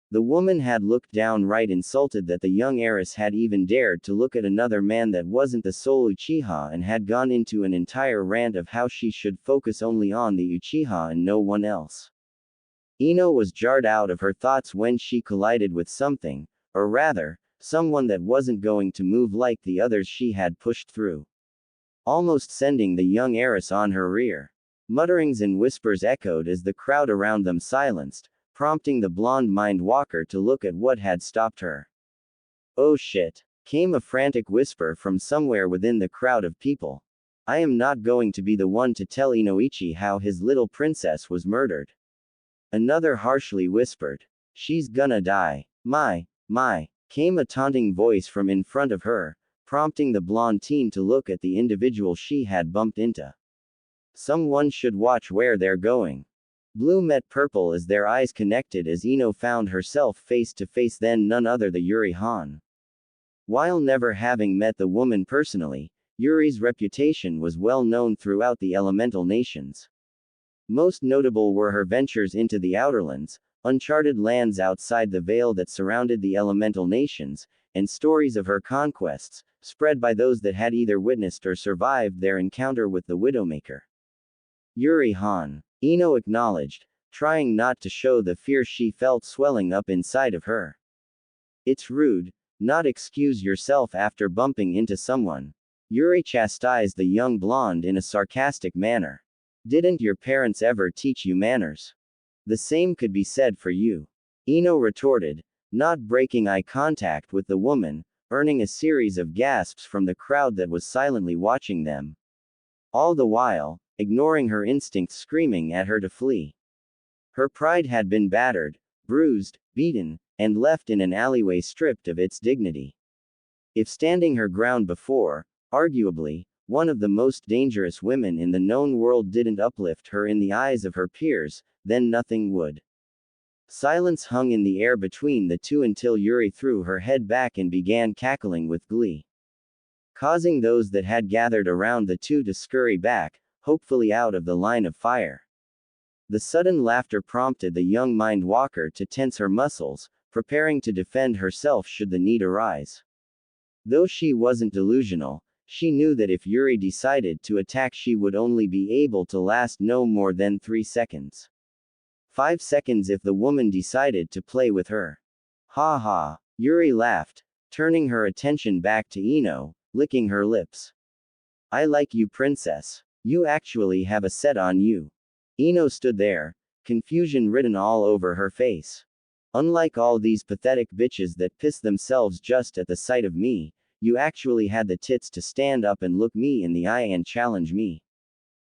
The woman had looked downright insulted that the young heiress had even dared to look at another man that wasn't the sole Uchiha and had gone into an entire rant of how she should focus only on the Uchiha and no one else. Ino was jarred out of her thoughts when she collided with something, or rather, someone that wasn't going to move like the others she had pushed through. Almost sending the young heiress on her rear. Mutterings and whispers echoed as the crowd around them silenced, prompting the blonde mind walker to look at what had stopped her. Oh shit, came a frantic whisper from somewhere within the crowd of people. I am not going to be the one to tell Inoichi how his little princess was murdered. Another harshly whispered. She's gonna die. My. Came a taunting voice from in front of her, prompting the blonde teen to look at the individual she had bumped into. Someone should watch where they're going. Blue met purple as their eyes connected as Ino found herself face to face then none other than Yuri Han. While never having met the woman personally, Yuri's reputation was well known throughout the elemental nations. Most notable were her ventures into the outerlands, uncharted lands outside the veil that surrounded the elemental nations, and stories of her conquests, spread by those that had either witnessed or survived their encounter with the Widowmaker. Yuri Han, Ino acknowledged, trying not to show the fear she felt swelling up inside of her. It's rude, not excuse yourself after bumping into someone. Yuri chastised the young blonde in a sarcastic manner. Didn't your parents ever teach you manners? The same could be said for you. Ino retorted, not breaking eye contact with the woman, earning a series of gasps from the crowd that was silently watching them. All the while, ignoring her instincts screaming at her to flee. Her pride had been battered, bruised, beaten, and left in an alleyway stripped of its dignity. If standing her ground before, arguably, one of the most dangerous women in the known world didn't uplift her in the eyes of her peers, then nothing would. Silence hung in the air between the two until Yuri threw her head back and began cackling with glee, causing those that had gathered around the two to scurry back, hopefully out of the line of fire. The sudden laughter prompted the young mind walker to tense her muscles, preparing to defend herself should the need arise. Though she wasn't delusional, she knew that if Yuri decided to attack, she would only be able to last no more than 3 seconds. 5 seconds if the woman decided to play with her. Ha ha, Yuri laughed, turning her attention back to Ino, licking her lips. I like you, princess. You actually have a set on you. Ino stood there, confusion written all over her face. Unlike all these pathetic bitches that piss themselves just at the sight of me, you actually had the tits to stand up and look me in the eye and challenge me.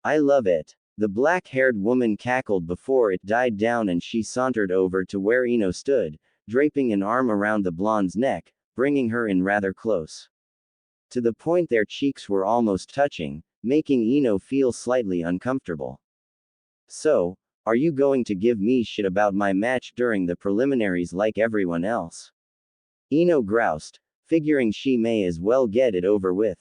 I love it. The black-haired woman cackled before it died down, and she sauntered over to where Ino stood, draping an arm around the blonde's neck, bringing her in rather close. To the point their cheeks were almost touching, making Ino feel slightly uncomfortable. So, are you going to give me shit about my match during the preliminaries like everyone else? Ino groused, figuring she may as well get it over with.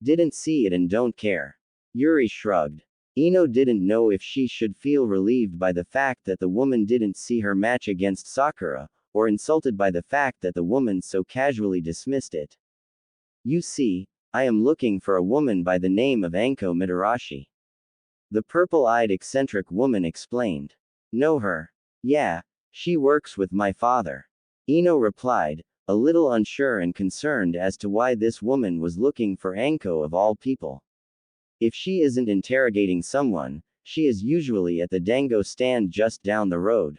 Didn't see it and don't care. Yuri shrugged. Ino didn't know if she should feel relieved by the fact that the woman didn't see her match against Sakura, or insulted by the fact that the woman so casually dismissed it. You see, I am looking for a woman by the name of Anko Mitarashi. The purple-eyed eccentric woman explained. Know her? Yeah, she works with my father. Ino replied, a little unsure and concerned as to why this woman was looking for Anko of all people. If she isn't interrogating someone, she is usually at the dango stand just down the road.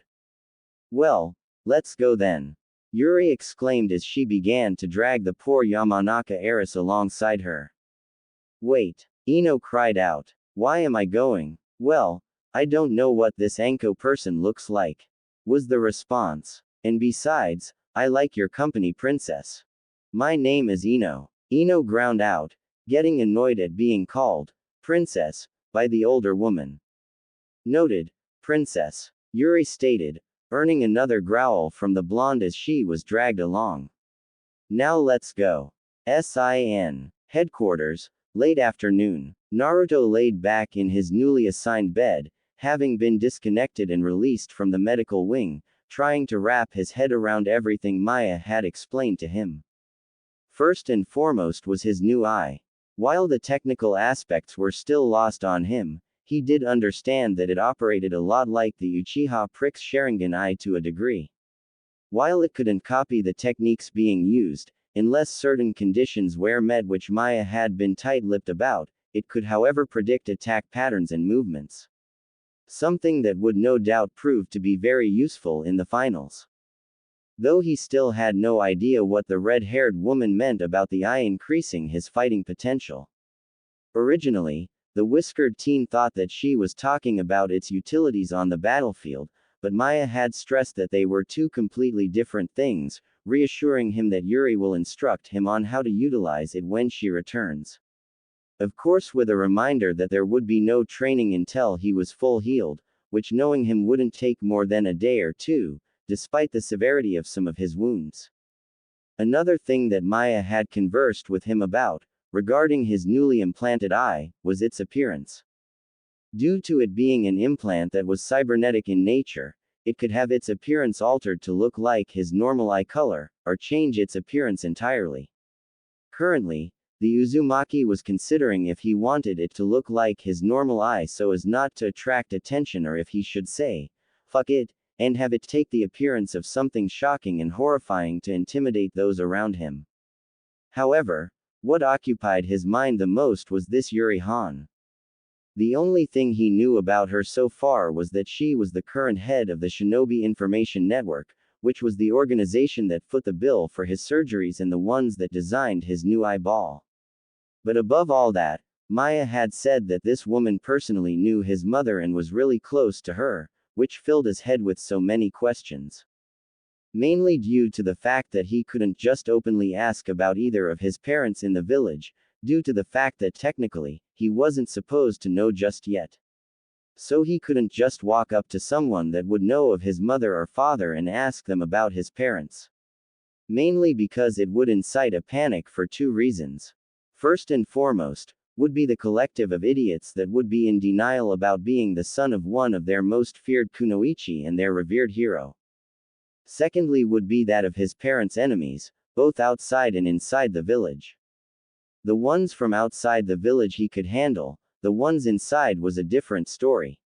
Well, let's go then. Yuri exclaimed as she began to drag the poor Yamanaka heiress alongside her. Wait, Ino cried out. Why am I going? Well, I don't know what this Anko person looks like, was the response. And besides, I like your company, princess. My name is Ino. Ino ground out, getting annoyed at being called princess by the older woman. Noted, princess, Yuri stated, earning another growl from the blonde as she was dragged along. Now let's go. SIN. Headquarters, late afternoon. Naruto laid back in his newly assigned bed, having been disconnected and released from the medical wing, trying to wrap his head around everything Maya had explained to him. First and foremost was his new eye. While the technical aspects were still lost on him, he did understand that it operated a lot like the Uchiha Prick's Sharingan eye to a degree. While it couldn't copy the techniques being used, unless certain conditions were met which Maya had been tight-lipped about, it could however predict attack patterns and movements. Something that would no doubt prove to be very useful in the finals. Though he still had no idea what the red-haired woman meant about the eye increasing his fighting potential. Originally, the whiskered teen thought that she was talking about its utilities on the battlefield, but Maya had stressed that they were two completely different things, reassuring him that Yuri will instruct him on how to utilize it when she returns. Of course, with a reminder that there would be no training until he was full healed, which knowing him wouldn't take more than a day or two, despite the severity of some of his wounds. Another thing that Maya had conversed with him about, regarding his newly implanted eye, was its appearance. Due to it being an implant that was cybernetic in nature, it could have its appearance altered to look like his normal eye color, or change its appearance entirely. Currently, the Uzumaki was considering if he wanted it to look like his normal eye so as not to attract attention, or if he should say, fuck it, and have it take the appearance of something shocking and horrifying to intimidate those around him. However, what occupied his mind the most was this Yuri Han. The only thing he knew about her so far was that she was the current head of the Shinobi Information Network, which was the organization that foot the bill for his surgeries and the ones that designed his new eyeball. But above all that, Maya had said that this woman personally knew his mother and was really close to her, which filled his head with so many questions. Mainly due to the fact that he couldn't just openly ask about either of his parents in the village, due to the fact that technically, he wasn't supposed to know just yet. So he couldn't just walk up to someone that would know of his mother or father and ask them about his parents. Mainly because it would incite a panic for two reasons. First and foremost, would be the collective of idiots that would be in denial about being the son of one of their most feared kunoichi and their revered hero. Secondly would be that of his parents' enemies, both outside and inside the village. The ones from outside the village he could handle, the ones inside was a different story.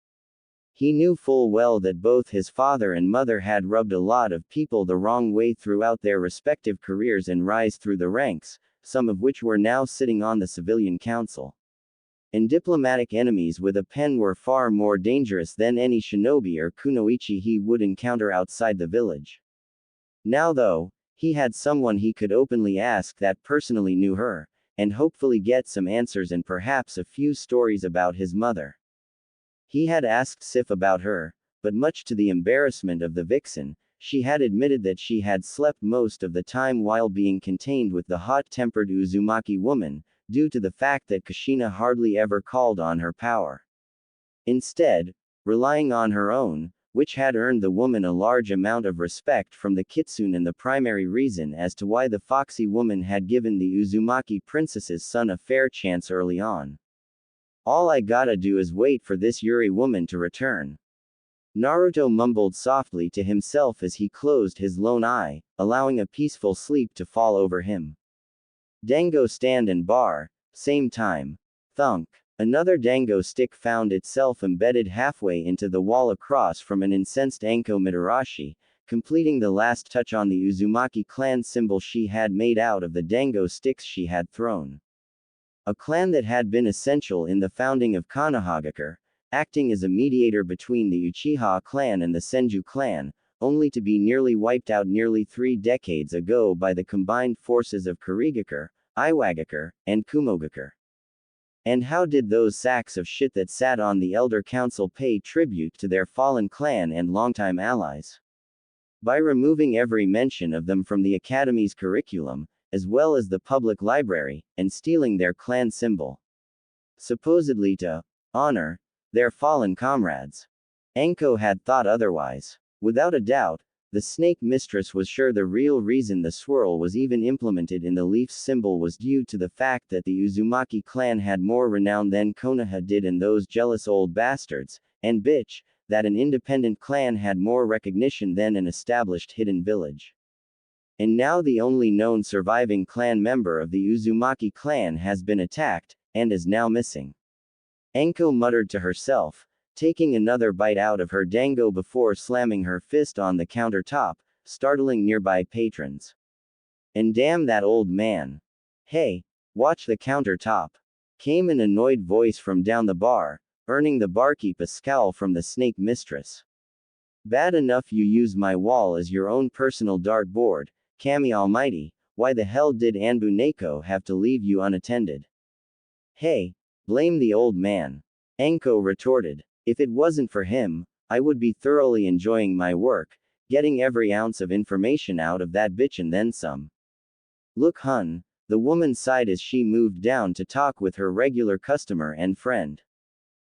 He knew full well that both his father and mother had rubbed a lot of people the wrong way throughout their respective careers and rise through the ranks, some of which were now sitting on the civilian council. And diplomatic enemies with a pen were far more dangerous than any shinobi or kunoichi he would encounter outside the village. Now though, he had someone he could openly ask that personally knew her, and hopefully get some answers and perhaps a few stories about his mother. He had asked Sif about her, but much to the embarrassment of the vixen, she had admitted that she had slept most of the time while being contained with the hot-tempered Uzumaki woman, due to the fact that Kushina hardly ever called on her power. Instead, relying on her own, which had earned the woman a large amount of respect from the kitsune, and the primary reason as to why the foxy woman had given the Uzumaki princess's son a fair chance early on. All I gotta do is wait for this Yuri woman to return. Naruto mumbled softly to himself as he closed his lone eye, allowing a peaceful sleep to fall over him. Dango stand and bar, same time. Thunk. Another dango stick found itself embedded halfway into the wall across from an incensed Anko Mitarashi, completing the last touch on the Uzumaki clan symbol she had made out of the dango sticks she had thrown. A clan that had been essential in the founding of Konohagakure, acting as a mediator between the Uchiha clan and the Senju clan, only to be nearly wiped out nearly 3 decades ago by the combined forces of Kurigakure, Iwagakure, and Kumogakure. And how did those sacks of shit that sat on the Elder Council pay tribute to their fallen clan and longtime allies? By removing every mention of them from the Academy's curriculum, as well as the public library, and stealing their clan symbol. Supposedly to honor their fallen comrades. Anko had thought otherwise. Without a doubt, the snake mistress was sure the real reason the swirl was even implemented in the leaf's symbol was due to the fact that the Uzumaki clan had more renown than Konoha did, and those jealous old bastards, and bitch, that an independent clan had more recognition than an established hidden village. And now the only known surviving clan member of the Uzumaki clan has been attacked, and is now missing. Anko muttered to herself, taking another bite out of her dango before slamming her fist on the countertop, startling nearby patrons. And damn that old man. Hey, watch the countertop. Came an annoyed voice from down the bar, earning the barkeep a scowl from the snake mistress. Bad enough you use my wall as your own personal dartboard, Kami Almighty, why the hell did Anbu Neko have to leave you unattended? Hey, blame the old man. Anko retorted. If it wasn't for him, I would be thoroughly enjoying my work, getting every ounce of information out of that bitch and then some. Look, hun, the woman sighed as she moved down to talk with her regular customer and friend.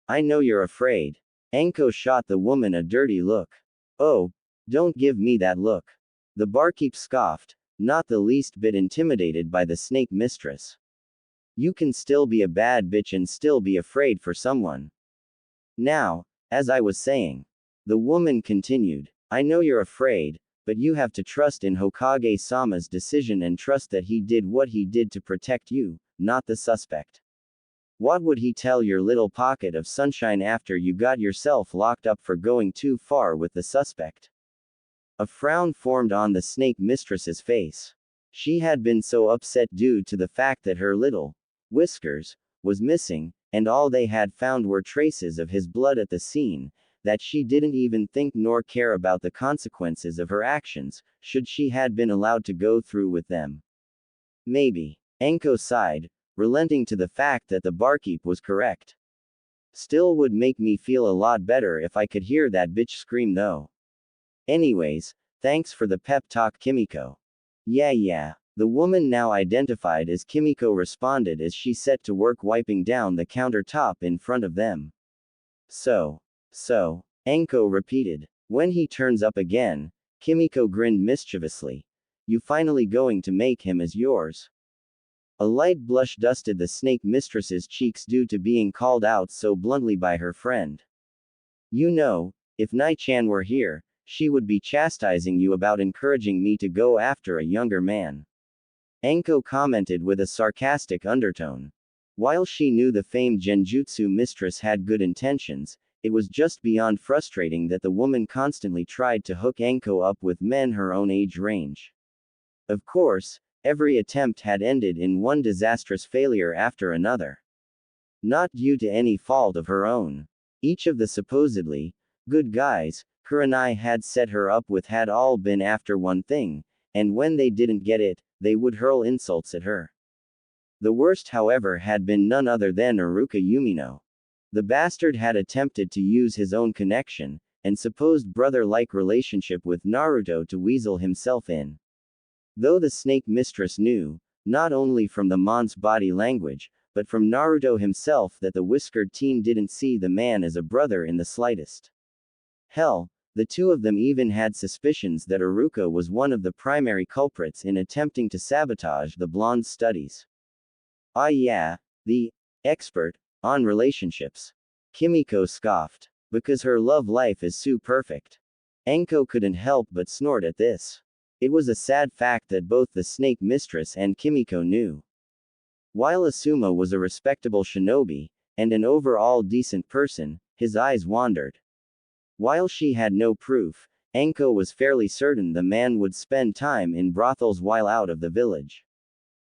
I know you're afraid. Anko shot the woman a dirty look. Oh, don't give me that look. The barkeep scoffed, not the least bit intimidated by the snake mistress. You can still be a bad bitch and still be afraid for someone. Now, as I was saying, the woman continued, I know you're afraid, but you have to trust in Hokage-sama's decision and trust that he did what he did to protect you, not the suspect. What would he tell your little pocket of sunshine after you got yourself locked up for going too far with the suspect? A frown formed on the snake mistress's face. She had been so upset due to the fact that her little Whiskers was missing, and all they had found were traces of his blood at the scene, that she didn't even think nor care about the consequences of her actions, should she had been allowed to go through with them. Maybe. Enko sighed, relenting to the fact that the barkeep was correct. Still would make me feel a lot better if I could hear that bitch scream though. Anyways, thanks for the pep talk, Kimiko. Yeah. The woman now identified as Kimiko responded as she set to work wiping down the countertop in front of them. So, Enko repeated. When he turns up again, Kimiko grinned mischievously. You finally going to make him as yours? A light blush dusted the snake mistress's cheeks due to being called out so bluntly by her friend. You know, if Nai-chan were here, she would be chastising you about encouraging me to go after a younger man. Enko commented with a sarcastic undertone. While she knew the famed genjutsu mistress had good intentions, it was just beyond frustrating that the woman constantly tried to hook Enko up with men her own age range. Of course, every attempt had ended in one disastrous failure after another. Not due to any fault of her own. Each of the supposedly good guys Kurenai had set her up with had all been after one thing, and when they didn't get it, they would hurl insults at her. The worst, however, had been none other than Iruka Yumino. The bastard had attempted to use his own connection, and supposed brother-like relationship with Naruto to weasel himself in. Though the snake mistress knew, not only from the mon's body language, but from Naruto himself that the whiskered teen didn't see the man as a brother in the slightest. Hell, the two of them even had suspicions that Iruka was one of the primary culprits in attempting to sabotage the blonde's studies. Ah yeah, the expert on relationships. Kimiko scoffed. Because her love life is so perfect. Enko couldn't help but snort at this. It was a sad fact that both the snake mistress and Kimiko knew. While Asuma was a respectable shinobi, and an overall decent person, his eyes wandered. While she had no proof, Enko was fairly certain the man would spend time in brothels while out of the village.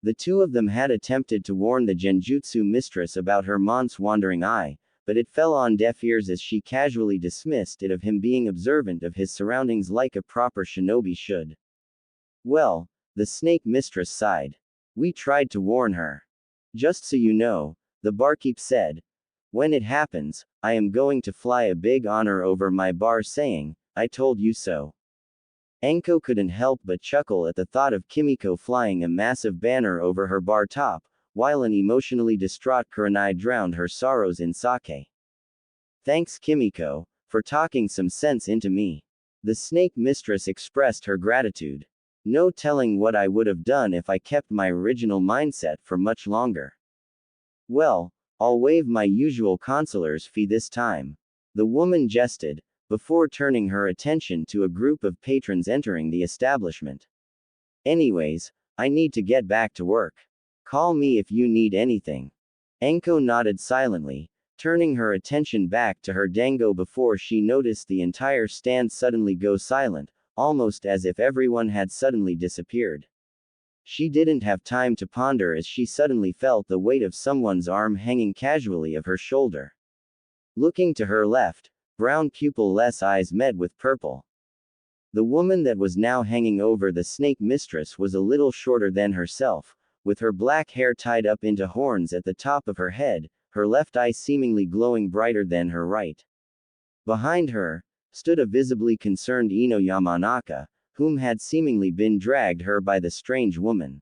The two of them had attempted to warn the genjutsu mistress about her mon's wandering eye, but it fell on deaf ears as she casually dismissed it of him being observant of his surroundings like a proper shinobi should. Well, the snake mistress sighed. We tried to warn her. Just so you know, the barkeep said, when it happens, I am going to fly a big honor over my bar saying, I told you so. Enko couldn't help but chuckle at the thought of Kimiko flying a massive banner over her bar top, while an emotionally distraught Kurenai drowned her sorrows in sake. Thanks Kimiko, for talking some sense into me. The snake mistress expressed her gratitude. No telling what I would have done if I kept my original mindset for much longer. Well, I'll waive my usual consoler's fee this time. The woman jested, before turning her attention to a group of patrons entering the establishment. Anyways, I need to get back to work. Call me if you need anything. Enko nodded silently, turning her attention back to her dango before she noticed the entire stand suddenly go silent, almost as if everyone had suddenly disappeared. She didn't have time to ponder as she suddenly felt the weight of someone's arm hanging casually of her shoulder. Looking to her left, brown pupil-less eyes met with purple. The woman that was now hanging over the snake mistress was a little shorter than herself, with her black hair tied up into horns at the top of her head, her left eye seemingly glowing brighter than her right. Behind her stood a visibly concerned Ino Yamanaka, whom had seemingly been dragged her by the strange woman.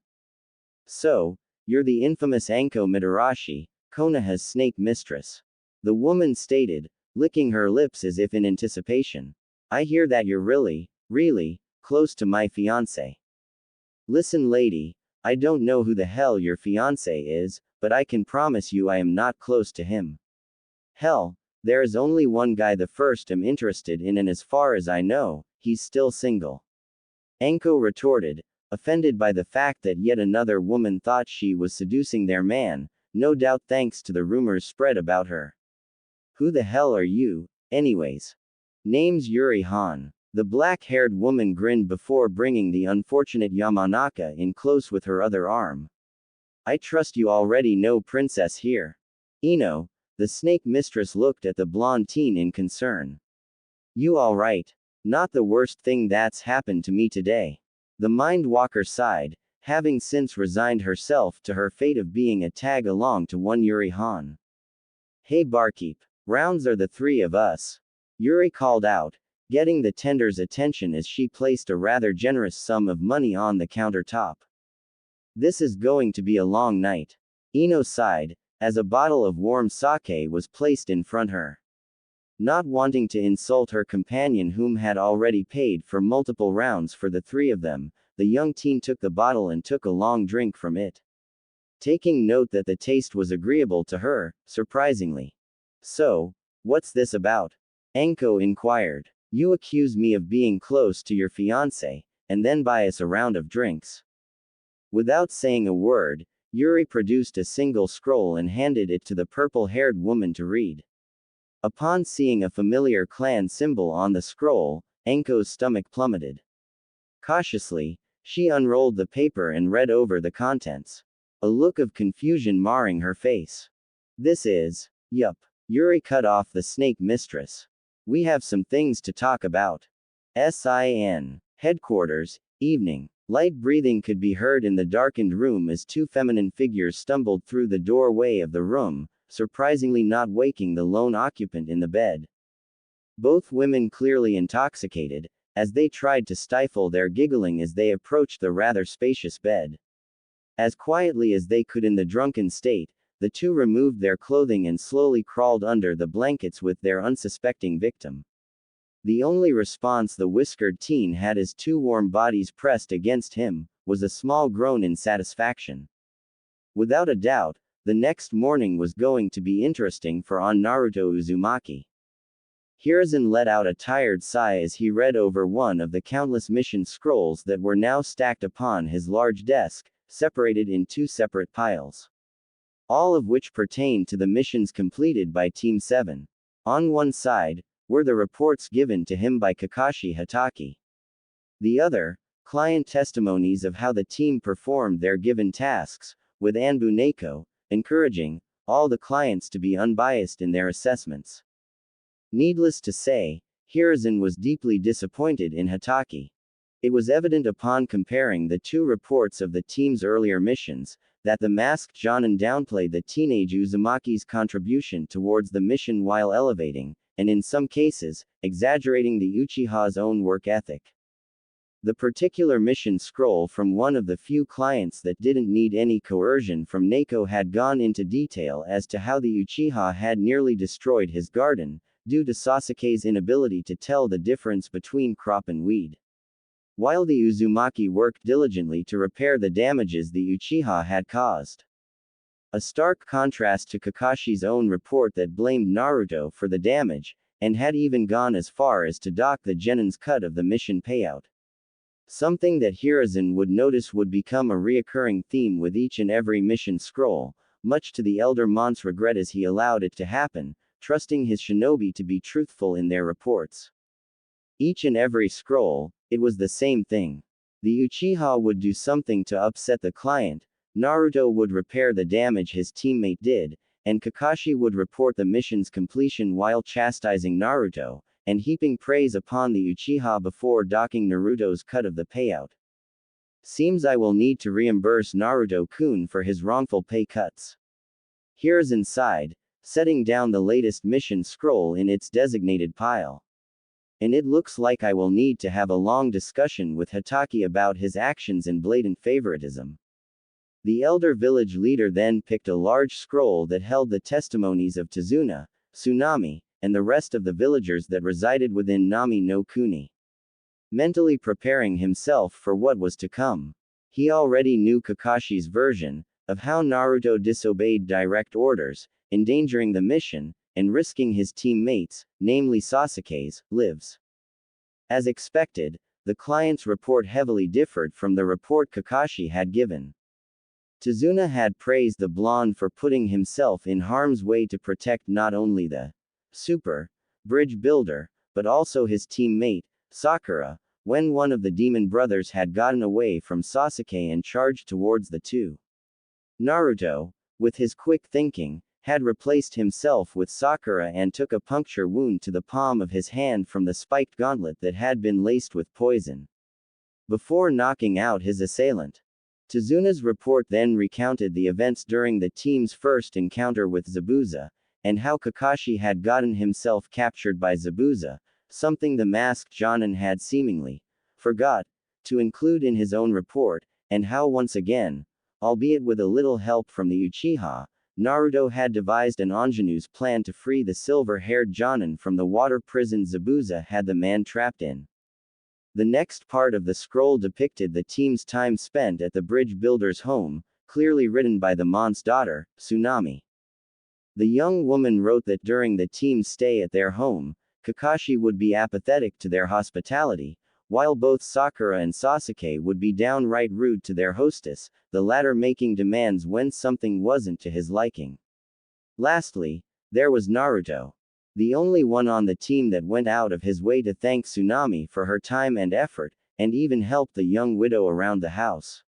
So, you're the infamous Anko Mitarashi, Konoha's snake mistress. The woman stated, licking her lips as if in anticipation. I hear that you're really close to my fiancé. Listen lady, I don't know who the hell your fiancé is, but I can promise you I am not close to him. Hell, there is only one guy the first I'm interested in and as far as I know, he's still single. Anko retorted, offended by the fact that yet another woman thought she was seducing their man, no doubt thanks to the rumors spread about her. Who the hell are you, anyways? Name's Yuri Han. The black-haired woman grinned before bringing the unfortunate Yamanaka in close with her other arm. I trust you already know Princess here. Ino, the snake mistress, looked at the blonde teen in concern. You alright? Not the worst thing that's happened to me today. The mind walker sighed, having since resigned herself to her fate of being a tag along to one Yuri Han. Hey barkeep, rounds are the three of us. Yuri called out, getting the tender's attention as she placed a rather generous sum of money on the countertop. This is going to be a long night. Ino sighed, as a bottle of warm sake was placed in front her. Not wanting to insult her companion whom had already paid for multiple rounds for the three of them, the young teen took the bottle and took a long drink from it. Taking note that the taste was agreeable to her, surprisingly. So, what's this about? Anko inquired. You accuse me of being close to your fiancé, and then buy us a round of drinks. Without saying a word, Yuri produced a single scroll and handed it to the purple-haired woman to read. Upon seeing a familiar clan symbol on the scroll, Anko's stomach plummeted. Cautiously, she unrolled the paper and read over the contents. A look of confusion marring her face. This is. Yup. Yuri cut off the snake mistress. We have some things to talk about. SIN. Headquarters, evening. Light breathing could be heard in the darkened room as two feminine figures stumbled through the doorway of the room, surprisingly not waking the lone occupant in the bed. Both women clearly intoxicated, as they tried to stifle their giggling as they approached the rather spacious bed. As quietly as they could in the drunken state, the two removed their clothing and slowly crawled under the blankets with their unsuspecting victim. The only response the whiskered teen had as two warm bodies pressed against him, was a small groan in satisfaction. Without a doubt, the next morning was going to be interesting for Naruto Uzumaki. Hiruzen let out a tired sigh as he read over one of the countless mission scrolls that were now stacked upon his large desk, separated in two separate piles. All of which pertained to the missions completed by Team 7. On one side, were the reports given to him by Kakashi Hatake. The other, client testimonies of how the team performed their given tasks, with Anbu Neko, encouraging all the clients to be unbiased in their assessments. Needless to say, Hiruzen was deeply disappointed in Hatake. It was evident upon comparing the two reports of the team's earlier missions, that the masked Jonin downplayed the teenage Uzumaki's contribution towards the mission while elevating, and in some cases, exaggerating the Uchiha's own work ethic. The particular mission scroll from one of the few clients that didn't need any coercion from Neko had gone into detail as to how the Uchiha had nearly destroyed his garden, due to Sasuke's inability to tell the difference between crop and weed. While the Uzumaki worked diligently to repair the damages the Uchiha had caused. A stark contrast to Kakashi's own report that blamed Naruto for the damage, and had even gone as far as to dock the Genin's cut of the mission payout. Something that Hiruzen would notice would become a reoccurring theme with each and every mission scroll, much to the elder Mont's regret as he allowed it to happen, trusting his shinobi to be truthful in their reports. Each and every scroll, it was the same thing. The Uchiha would do something to upset the client, Naruto would repair the damage his teammate did, and Kakashi would report the mission's completion while chastising Naruto, and heaping praise upon the Uchiha before docking Naruto's cut of the payout. Seems I will need to reimburse Naruto-kun for his wrongful pay cuts. Hiruzen sighed, setting down the latest mission scroll in its designated pile. And it looks like I will need to have a long discussion with Hatake about his actions and blatant favoritism. The elder village leader then picked a large scroll that held the testimonies of Tazuna, Tsunami, and the rest of the villagers that resided within Nami no Kuni. Mentally preparing himself for what was to come. He already knew Kakashi's version of how Naruto disobeyed direct orders, endangering the mission, and risking his teammates, namely Sasuke's, lives. As expected, the client's report heavily differed from the report Kakashi had given. Tazuna had praised the blonde for putting himself in harm's way to protect not only the super bridge builder, but also his teammate, Sakura, when one of the demon brothers had gotten away from Sasuke and charged towards the two. Naruto, with his quick thinking, had replaced himself with Sakura and took a puncture wound to the palm of his hand from the spiked gauntlet that had been laced with poison. Before knocking out his assailant, Tazuna's report then recounted the events during the team's first encounter with Zabuza, and how Kakashi had gotten himself captured by Zabuza, something the masked Jonin had seemingly forgot to include in his own report, and how once again, albeit with a little help from the Uchiha, Naruto had devised an ingenuous plan to free the silver-haired Jonin from the water prison Zabuza had the man trapped in. The next part of the scroll depicted the team's time spent at the bridge builder's home, clearly written by the Mon's daughter, Tsunami. The young woman wrote that during the team's stay at their home, Kakashi would be apathetic to their hospitality, while both Sakura and Sasuke would be downright rude to their hostess, the latter making demands when something wasn't to his liking. Lastly, there was Naruto, the only one on the team that went out of his way to thank Tsunami for her time and effort, and even helped the young widow around the house.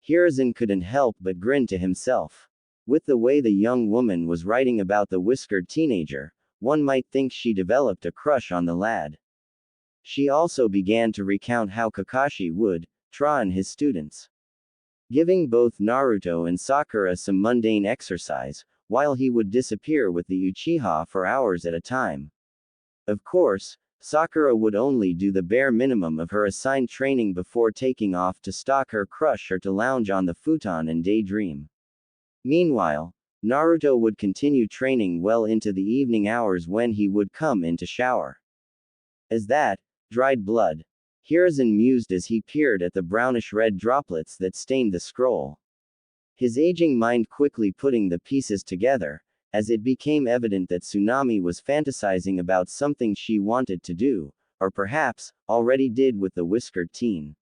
Hiruzen couldn't help but grin to himself. With the way the young woman was writing about the whiskered teenager, one might think she developed a crush on the lad. She also began to recount how Kakashi would train his students, giving both Naruto and Sakura some mundane exercise, while he would disappear with the Uchiha for hours at a time. Of course, Sakura would only do the bare minimum of her assigned training before taking off to stalk her crush or to lounge on the futon and daydream. Meanwhile, Naruto would continue training well into the evening hours when he would come in to shower. As that dried blood, Hiruzen mused as he peered at the brownish-red droplets that stained the scroll. His aging mind quickly putting the pieces together, as it became evident that Tsunami was fantasizing about something she wanted to do, or perhaps, already did with the whiskered teen.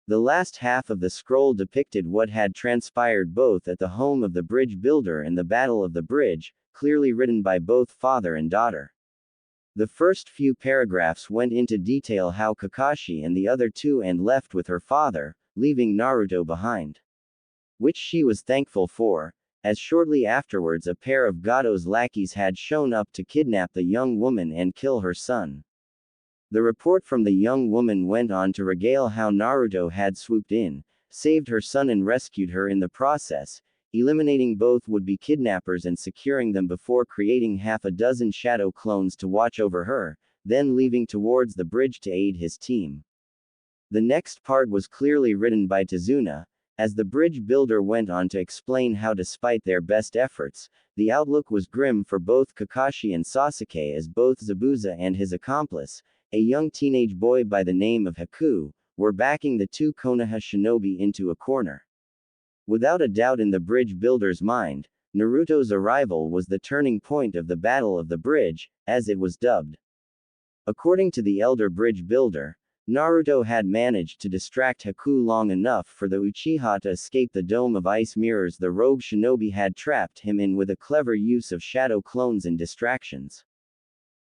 The last half of the scroll depicted what had transpired both at the home of the bridge builder and the Battle of the Bridge, clearly written by both father and daughter. The first few paragraphs went into detail how Kakashi and the other two and left with her father, leaving Naruto behind. Which she was thankful for, as shortly afterwards a pair of Gado's lackeys had shown up to kidnap the young woman and kill her son. The report from the young woman went on to regale how Naruto had swooped in, saved her son and rescued her in the process, eliminating both would-be kidnappers and securing them before creating half a dozen shadow clones to watch over her, then leaving towards the bridge to aid his team. The next part was clearly written by Tazuna, as the bridge builder went on to explain how despite their best efforts, the outlook was grim for both Kakashi and Sasuke as both Zabuza and his accomplice, a young teenage boy by the name of Haku, were backing the two Konoha shinobi into a corner. Without a doubt in the bridge builder's mind, Naruto's arrival was the turning point of the Battle of the Bridge, as it was dubbed. According to the elder bridge builder, Naruto had managed to distract Haku long enough for the Uchiha to escape the dome of ice mirrors the rogue shinobi had trapped him in with a clever use of shadow clones and distractions.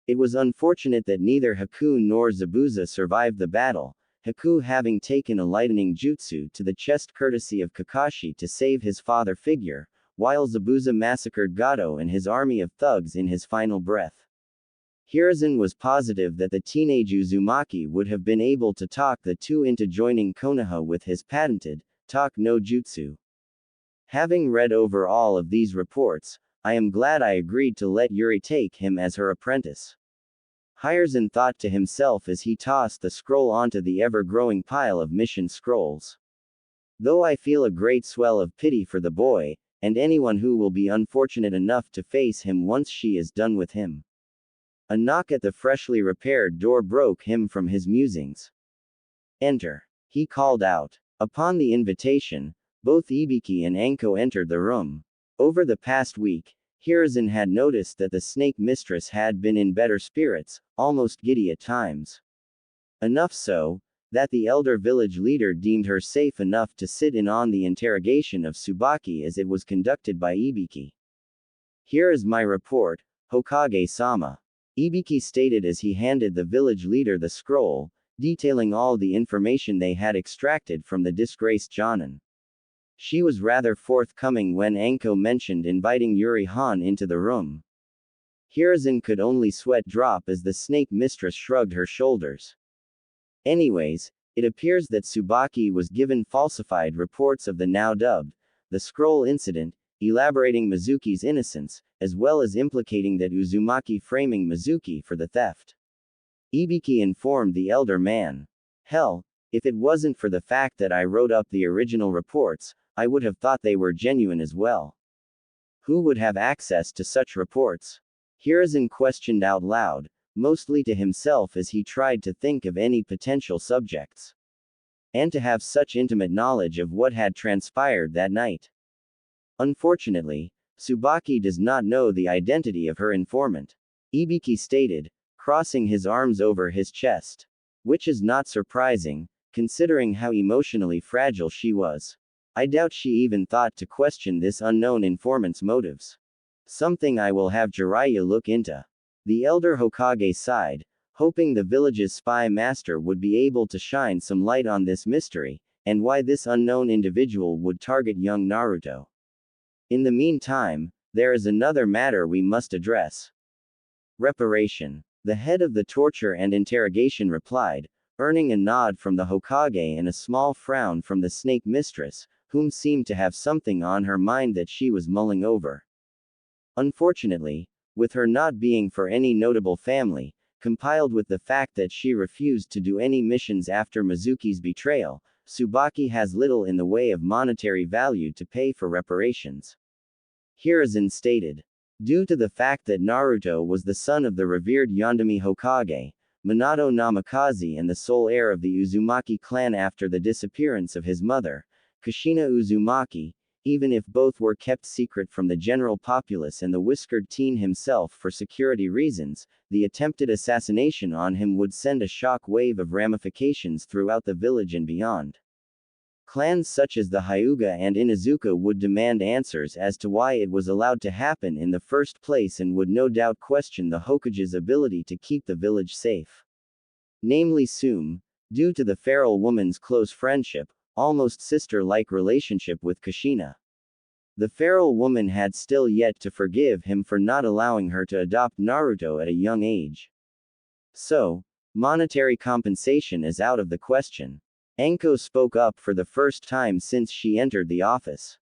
It was unfortunate that neither Haku nor Zabuza survived the battle, Haku having taken a lightning jutsu to the chest courtesy of Kakashi to save his father figure, while Zabuza massacred Gado and his army of thugs in his final breath. Hiruzen was positive that the teenage Uzumaki would have been able to talk the two into joining Konoha with his patented talk no jutsu. Having read over all of these reports, I am glad I agreed to let Yuri take him as her apprentice. Hiruzen thought to himself as he tossed the scroll onto the ever-growing pile of mission scrolls. Though I feel a great swell of pity for the boy, and anyone who will be unfortunate enough to face him once she is done with him. A knock at the freshly repaired door broke him from his musings. Enter, he called out. Upon the invitation, both Ibiki and Anko entered the room. Over the past week, Hiruzen had noticed that the snake mistress had been in better spirits, almost giddy at times. Enough so, that the elder village leader deemed her safe enough to sit in on the interrogation of Tsubaki as it was conducted by Ibiki. Here is my report, Hokage-sama. Ibiki stated as he handed the village leader the scroll, detailing all the information they had extracted from the disgraced Jonin. She was rather forthcoming when Anko mentioned inviting Yuri Han into the room. Hiruzen could only sweat drop as the snake mistress shrugged her shoulders. Anyways, it appears that Tsubaki was given falsified reports of the now dubbed, the scroll incident, elaborating Mizuki's innocence, as well as implicating that Uzumaki framing Mizuki for the theft. Ibiki informed the elder man. Hell, if it wasn't for the fact that I wrote up the original reports, I would have thought they were genuine as well. Who would have access to such reports? Hiruzen questioned out loud, mostly to himself as he tried to think of any potential subjects. And to have such intimate knowledge of what had transpired that night. Unfortunately, Tsubaki does not know the identity of her informant. Ibiki stated, crossing his arms over his chest. Which is not surprising, considering how emotionally fragile she was. I doubt she even thought to question this unknown informant's motives. Something I will have Jiraiya look into. The elder Hokage sighed, hoping the village's spy master would be able to shine some light on this mystery, and why this unknown individual would target young Naruto. In the meantime, there is another matter we must address. Reparation. The head of the torture and interrogation replied, earning a nod from the Hokage and a small frown from the snake mistress, whom seemed to have something on her mind that she was mulling over. Unfortunately, with her not being for any notable family, compiled with the fact that she refused to do any missions after Mizuki's betrayal, Tsubaki has little in the way of monetary value to pay for reparations. Hiruzen stated. Due to the fact that Naruto was the son of the revered Yondaime Hokage, Minato Namikaze and the sole heir of the Uzumaki clan after the disappearance of his mother, Kushina Uzumaki, even if both were kept secret from the general populace and the whiskered teen himself for security reasons, the attempted assassination on him would send a shock wave of ramifications throughout the village and beyond. Clans such as the Hyuga and Inuzuka would demand answers as to why it was allowed to happen in the first place and would no doubt question the Hokage's ability to keep the village safe. Namely Sum, due to the feral woman's close friendship, almost sister-like relationship with Kushina. The feral woman had still yet to forgive him for not allowing her to adopt Naruto at a young age. So, monetary compensation is out of the question. Anko spoke up for the first time since she entered the office.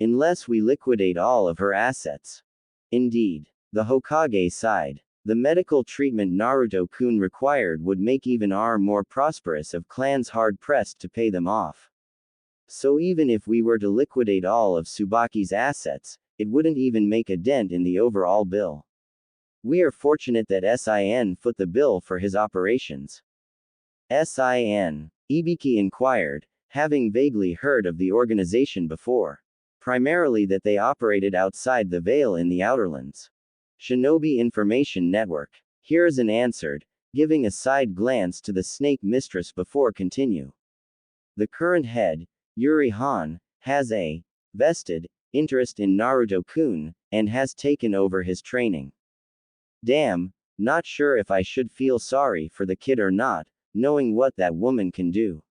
Unless we liquidate all of her assets. Indeed. The Hokage sighed. The medical treatment Naruto-kun required would make even our more prosperous of clans hard-pressed to pay them off. So even if we were to liquidate all of Tsubaki's assets, it wouldn't even make a dent in the overall bill. We are fortunate that Sin foot the bill for his operations. Sin? Ibiki inquired, having vaguely heard of the organization before. Primarily that they operated outside the Veil in the Outerlands. Shinobi Information Network. Hiruzen answered, giving a side glance to the snake mistress before continue. The current head, Yuri Han, has a vested interest in Naruto-kun, and has taken over his training. Damn, not sure if I should feel sorry for the kid or not, knowing what that woman can do.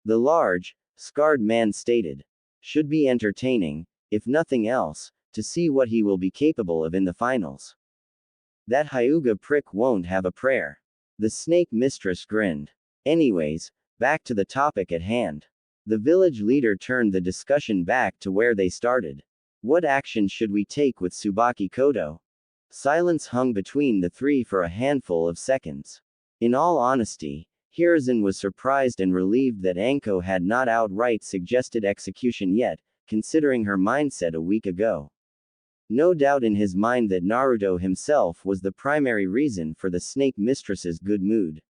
The large, scarred man stated. Should be entertaining, if nothing else, to see what he will be capable of in the finals. That Hyuga prick won't have a prayer. The snake mistress grinned. Anyways, back to the topic at hand. The village leader turned the discussion back to where they started. What action should we take with Tsubaki Kodo? Silence hung between the three for a handful of seconds. In all honesty, Hiruzen was surprised and relieved that Anko had not outright suggested execution yet, considering her mindset a week ago. No doubt in his mind that Naruto himself was the primary reason for the snake mistress's good mood.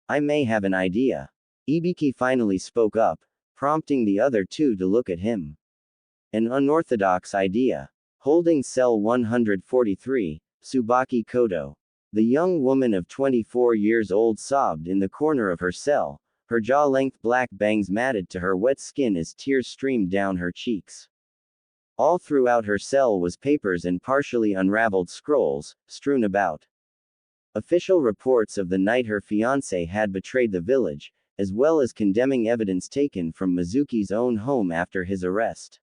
I may have an idea. Ibiki finally spoke up, prompting the other two to look at him. An unorthodox idea. Holding cell 143, Tsubaki Kodo. The young woman of 24 years old sobbed in the corner of her cell, her jaw-length black bangs matted to her wet skin as tears streamed down her cheeks. All throughout her cell was papers and partially unraveled scrolls, strewn about. Official reports of the night her fiancé had betrayed the village, as well as condemning evidence taken from Mizuki's own home after his arrest.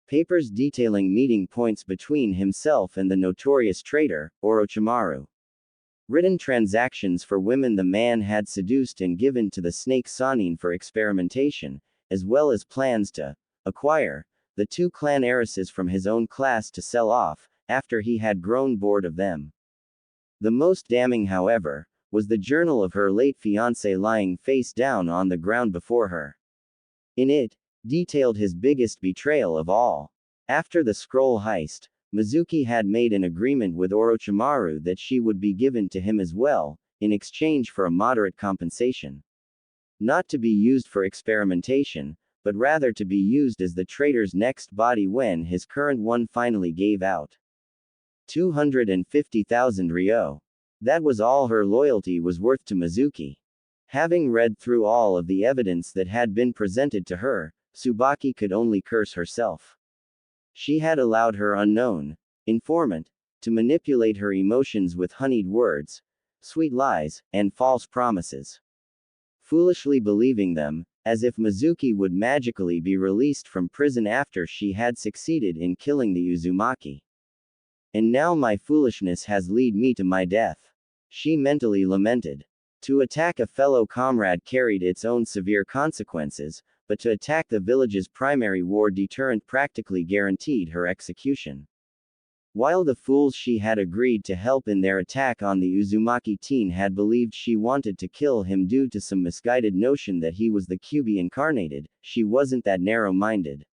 Papers detailing meeting points between himself and the notorious traitor, Orochimaru. Written transactions for women the man had seduced and given to the snake Sanin for experimentation, as well as plans to acquire the two clan heiresses from his own class to sell off, after he had grown bored of them. The most damning, however, was the journal of her late fiancé lying face down on the ground before her. In it, detailed his biggest betrayal of all. After the scroll heist, Mizuki had made an agreement with Orochimaru that she would be given to him as well, in exchange for a moderate compensation. Not to be used for experimentation, but rather to be used as the traitor's next body when his current one finally gave out. 250,000 ryo. That was all her loyalty was worth to Mizuki. Having read through all of the evidence that had been presented to her, Tsubaki could only curse herself. She had allowed her unknown informant to manipulate her emotions with honeyed words, sweet lies, and false promises. Foolishly believing them, as if Mizuki would magically be released from prison after she had succeeded in killing the Uzumaki. And now my foolishness has led me to my death. She mentally lamented. To attack a fellow comrade carried its own severe consequences, but to attack the village's primary war deterrent practically guaranteed her execution. While the fools she had agreed to help in their attack on the Uzumaki teen had believed she wanted to kill him due to some misguided notion that he was the Kyuubi incarnated, she wasn't that narrow-minded.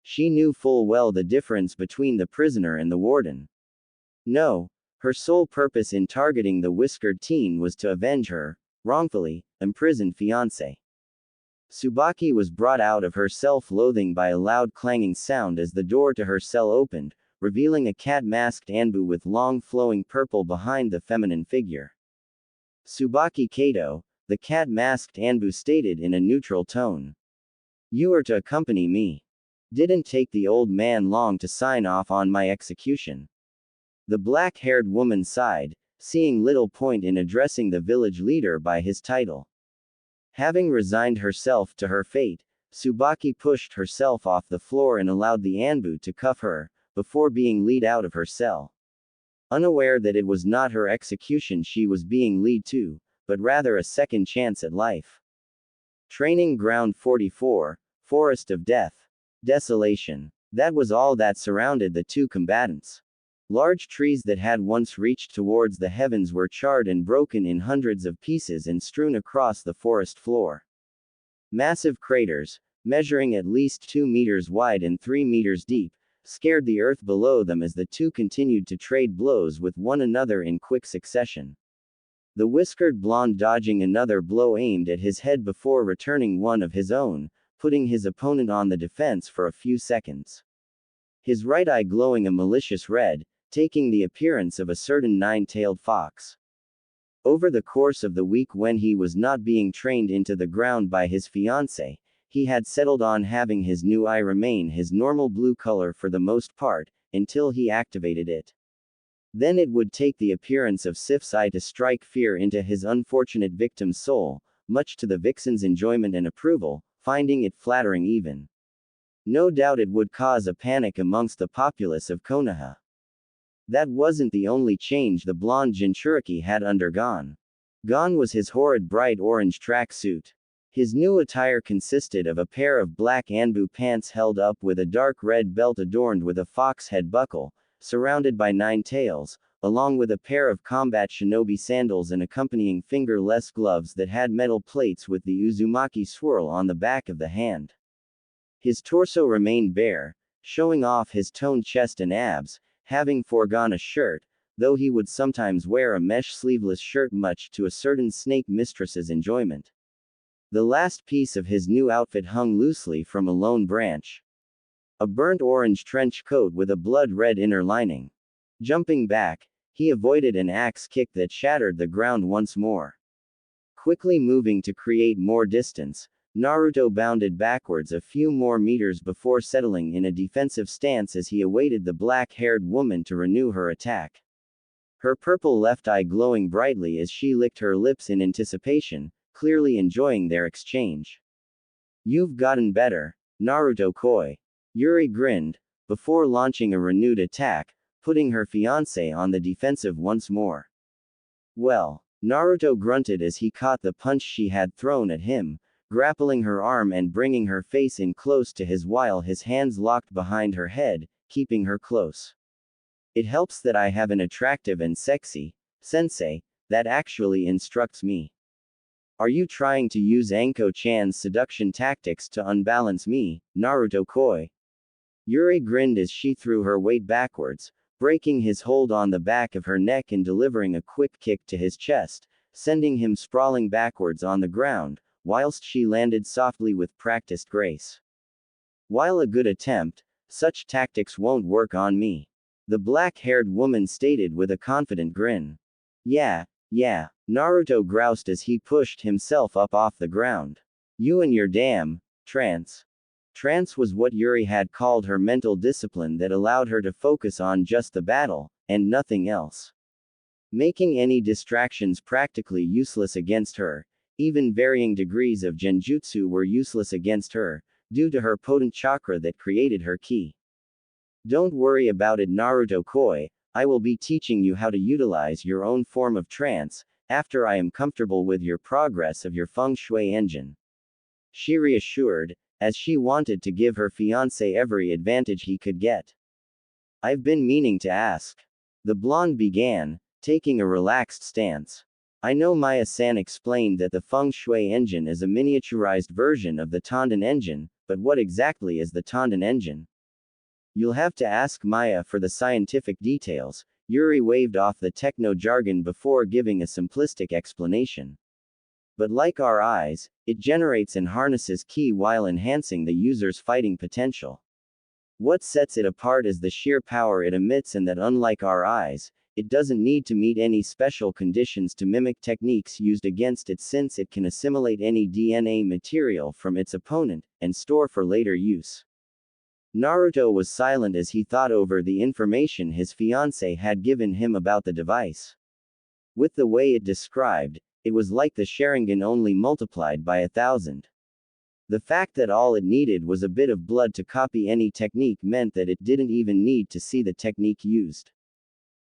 She knew full well the difference between the prisoner and the warden. No, her sole purpose in targeting the whiskered teen was to avenge her wrongfully imprisoned fiancé. Tsubaki was brought out of her self-loathing by a loud clanging sound as the door to her cell opened, revealing a cat-masked Anbu with long flowing purple behind the feminine figure. Tsubaki Kato, the cat-masked Anbu stated in a neutral tone. You are to accompany me. Didn't take the old man long to sign off on my execution. The black-haired woman sighed, seeing little point in addressing the village leader by his title. Having resigned herself to her fate, Tsubaki pushed herself off the floor and allowed the Anbu to cuff her, before being led out of her cell. Unaware that it was not her execution she was being led to, but rather a second chance at life. Training Ground 44, Forest of Death. Desolation. That was all that surrounded the two combatants. Large trees that had once reached towards the heavens were charred and broken in hundreds of pieces and strewn across the forest floor. Massive craters, measuring at least 2 meters wide and 3 meters deep, scared the earth below them as the two continued to trade blows with one another in quick succession. The whiskered blonde dodging another blow aimed at his head before returning one of his own, putting his opponent on the defense for a few seconds. His right eye glowing a malicious red, taking the appearance of a certain nine-tailed fox. Over the course of the week when he was not being trained into the ground by his fiancée, he had settled on having his new eye remain his normal blue color for the most part, until he activated it. Then it would take the appearance of Sif's eye to strike fear into his unfortunate victim's soul, much to the vixen's enjoyment and approval, finding it flattering even. No doubt it would cause a panic amongst the populace of Konoha. That wasn't the only change the blonde Jinchuriki had undergone. Gone was his horrid bright orange tracksuit. His new attire consisted of a pair of black Anbu pants held up with a dark red belt adorned with a fox head buckle, surrounded by 9 tails, along with a pair of combat shinobi sandals and accompanying finger-less gloves that had metal plates with the Uzumaki swirl on the back of the hand. His torso remained bare, showing off his toned chest and abs, having foregone a shirt, though he would sometimes wear a mesh sleeveless shirt much to a certain snake mistress's enjoyment. The last piece of his new outfit hung loosely from a lone branch. A burnt orange trench coat with a blood red inner lining. Jumping back, he avoided an axe kick that shattered the ground once more. Quickly moving to create more distance, Naruto bounded backwards a few more meters before settling in a defensive stance as he awaited the black-haired woman to renew her attack. Her purple left eye glowing brightly as she licked her lips in anticipation, clearly enjoying their exchange. "You've gotten better, Naruto Koi." Yuri grinned, before launching a renewed attack, putting her fiancé on the defensive once more. "Well," Naruto grunted as he caught the punch she had thrown at him, grappling her arm and bringing her face in close to his while his hands locked behind her head, keeping her close. "It helps that I have an attractive and sexy sensei that actually instructs me. Are you trying to use Anko-chan's seduction tactics to unbalance me, Naruto Koi?" Yuri grinned as she threw her weight backwards, breaking his hold on the back of her neck and delivering a quick kick to his chest, sending him sprawling backwards on the ground, whilst she landed softly with practiced grace. "While a good attempt, such tactics won't work on me," the black-haired woman stated with a confident grin. Yeah, Naruto groused as he pushed himself up off the ground. "You and your damn trance." Trance was what Yuri had called her mental discipline that allowed her to focus on just the battle, and nothing else. Making any distractions practically useless against her. Even varying degrees of genjutsu were useless against her, due to her potent chakra that created her ki. "Don't worry about it, Naruto Koi, I will be teaching you how to utilize your own form of trance, after I am comfortable with your progress of your feng shui engine," she reassured, as she wanted to give her fiancé every advantage he could get. "I've been meaning to ask." The blonde began, taking a relaxed stance. "I know Maya-san explained that the feng shui engine is a miniaturized version of the Tanden engine, but what exactly is the Tanden engine?" "You'll have to ask Maya for the scientific details." Yuri waved off the techno-jargon before giving a simplistic explanation. "But like our eyes, it generates and harnesses ki while enhancing the user's fighting potential. What sets it apart is the sheer power it emits, and that unlike our eyes, it doesn't need to meet any special conditions to mimic techniques used against it, since it can assimilate any DNA material from its opponent, and store for later use." Naruto was silent as he thought over the information his fiancé had given him about the device. With the way it described, it was like the Sharingan only multiplied by 1,000. The fact that all it needed was a bit of blood to copy any technique meant that it didn't even need to see the technique used.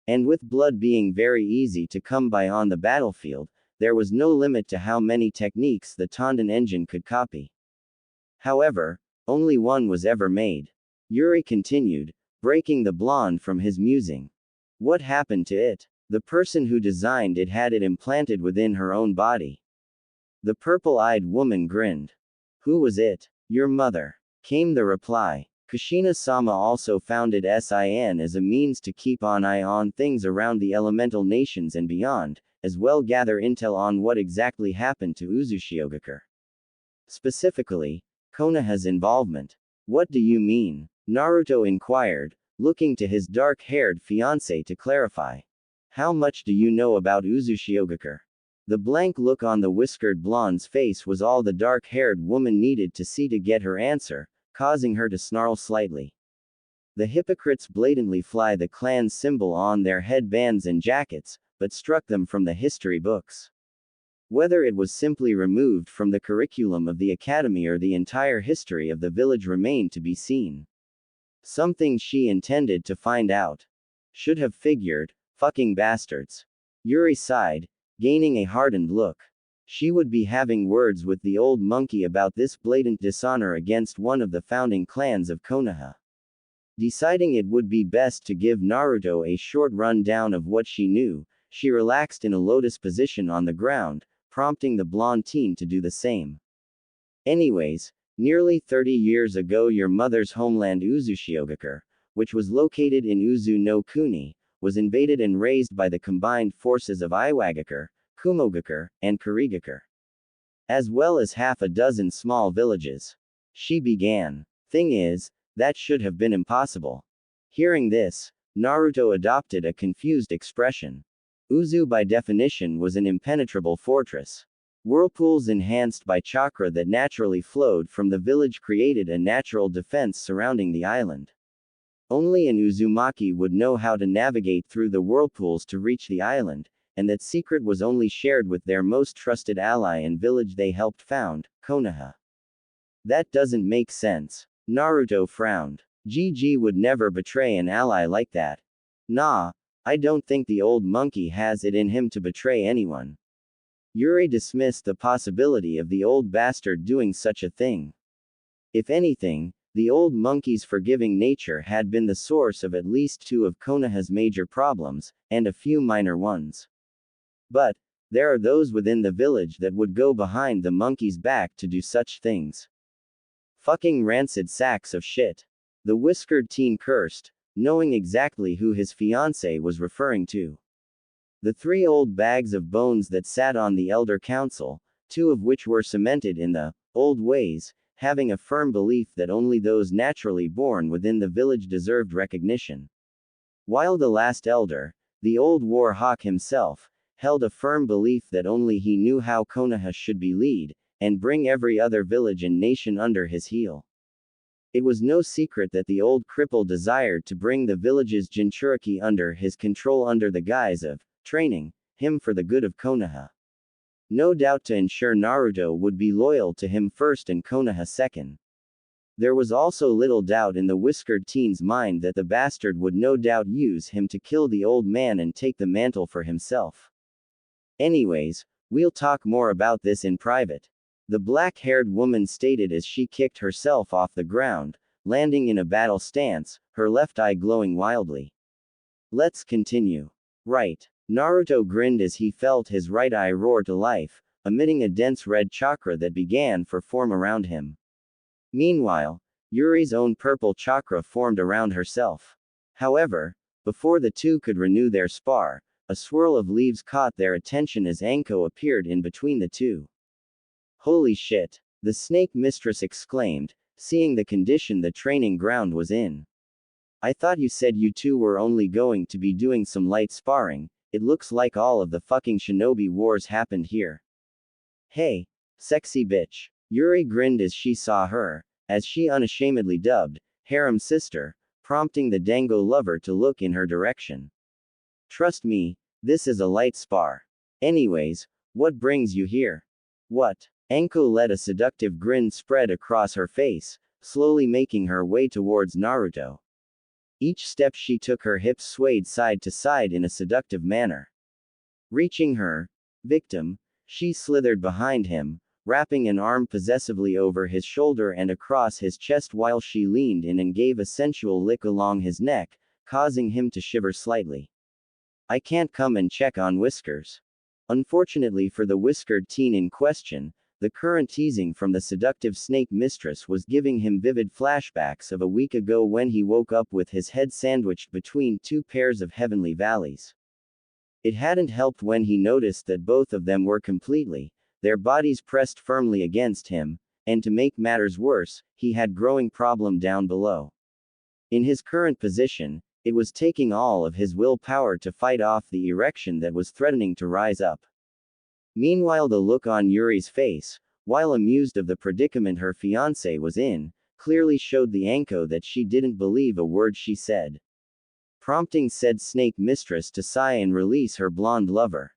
And with blood being very easy to come by on the battlefield, there was no limit to how many techniques the Tanden engine could copy. However, only one was ever made. Yuri continued, breaking the blonde from his musing. "What happened to it? The person who designed it had it implanted within her own body." The purple-eyed woman grinned. "Who was it?" "Your mother," came the reply. "Kushina-sama also founded SIN as a means to keep an eye on things around the elemental nations and beyond, as well gather intel on what exactly happened to Uzushiogakure. Specifically, Konoha's involvement." "What do you mean?" Naruto inquired, looking to his dark-haired fiancé to clarify. "How much do you know about Uzushiogakure?" The blank look on the whiskered blonde's face was all the dark-haired woman needed to see to get her answer, causing her to snarl slightly. The hypocrites blatantly fly the clan's symbol on their headbands and jackets, but struck them from the history books. Whether it was simply removed from the curriculum of the academy or the entire history of the village remained to be seen. Something she intended to find out. Should have figured, fucking bastards. Yuri sighed, gaining a hardened look. She would be having words with the old monkey about this blatant dishonor against one of the founding clans of Konoha. Deciding it would be best to give Naruto a short rundown of what she knew, she relaxed in a lotus position on the ground, prompting the blonde teen to do the same. "Anyways, nearly 30 years ago your mother's homeland Uzushiogakure, which was located in Uzu no Kuni, was invaded and razed by the combined forces of Iwagakure, Kumogakure, and Kurigakure, as well as half a dozen small villages," she began. "Thing is, that should have been impossible." Hearing this, Naruto adopted a confused expression. Uzu by definition was an impenetrable fortress. Whirlpools enhanced by chakra that naturally flowed from the village created a natural defense surrounding the island. Only an Uzumaki would know how to navigate through the whirlpools to reach the island, and that secret was only shared with their most trusted ally and village they helped found, Konoha. That doesn't make sense. Naruto frowned. GG would never betray an ally like that. Nah, I don't think the old monkey has it in him to betray anyone. Yuri dismissed the possibility of the old bastard doing such a thing. If anything, the old monkey's forgiving nature had been the source of at least two of Konoha's major problems, and a few minor ones. But, there are those within the village that would go behind the monkey's back to do such things. Fucking rancid sacks of shit. The whiskered teen cursed, knowing exactly who his fiancée was referring to. The three old bags of bones that sat on the elder council, two of which were cemented in the old ways, having a firm belief that only those naturally born within the village deserved recognition. While the last elder, the old war hawk himself, held a firm belief that only he knew how Konoha should be lead, and bring every other village and nation under his heel. It was no secret that the old cripple desired to bring the village's Jinchuriki under his control under the guise of training him for the good of Konoha. No doubt to ensure Naruto would be loyal to him first and Konoha second. There was also little doubt in the whiskered teen's mind that the bastard would no doubt use him to kill the old man and take the mantle for himself. Anyways, we'll talk more about this in private. The black-haired woman stated as she kicked herself off the ground, landing in a battle stance, her left eye glowing wildly. Let's continue. Right. Naruto grinned as he felt his right eye roar to life, emitting a dense red chakra that began to form around him. Meanwhile, Yuri's own purple chakra formed around herself. However, before the two could renew their spar, a swirl of leaves caught their attention as Anko appeared in between the two. Holy shit! The snake mistress exclaimed, seeing the condition the training ground was in. I thought you said you two were only going to be doing some light sparring, it looks like all of the fucking shinobi wars happened here. Hey, sexy bitch. Yuri grinned as she saw her, as she unashamedly dubbed, harem sister, prompting the dango lover to look in her direction. Trust me, this is a light spar. Anyways, what brings you here? What? Anko let a seductive grin spread across her face, slowly making her way towards Naruto. Each step she took her hips swayed side to side in a seductive manner. Reaching her victim, she slithered behind him, wrapping an arm possessively over his shoulder and across his chest while she leaned in and gave a sensual lick along his neck, causing him to shiver slightly. I can't come and check on Whiskers. Unfortunately for the whiskered teen in question, the current teasing from the seductive snake mistress was giving him vivid flashbacks of a week ago when he woke up with his head sandwiched between two pairs of heavenly valleys. It hadn't helped when he noticed that both of them were completely, their bodies pressed firmly against him, and to make matters worse, he had growing problem down below. In his current position, it was taking all of his willpower to fight off the erection that was threatening to rise up. Meanwhile, the look on Yuri's face, while amused of the predicament her fiancé was in, clearly showed the Anko that she didn't believe a word she said. Prompting said snake mistress to sigh and release her blonde lover.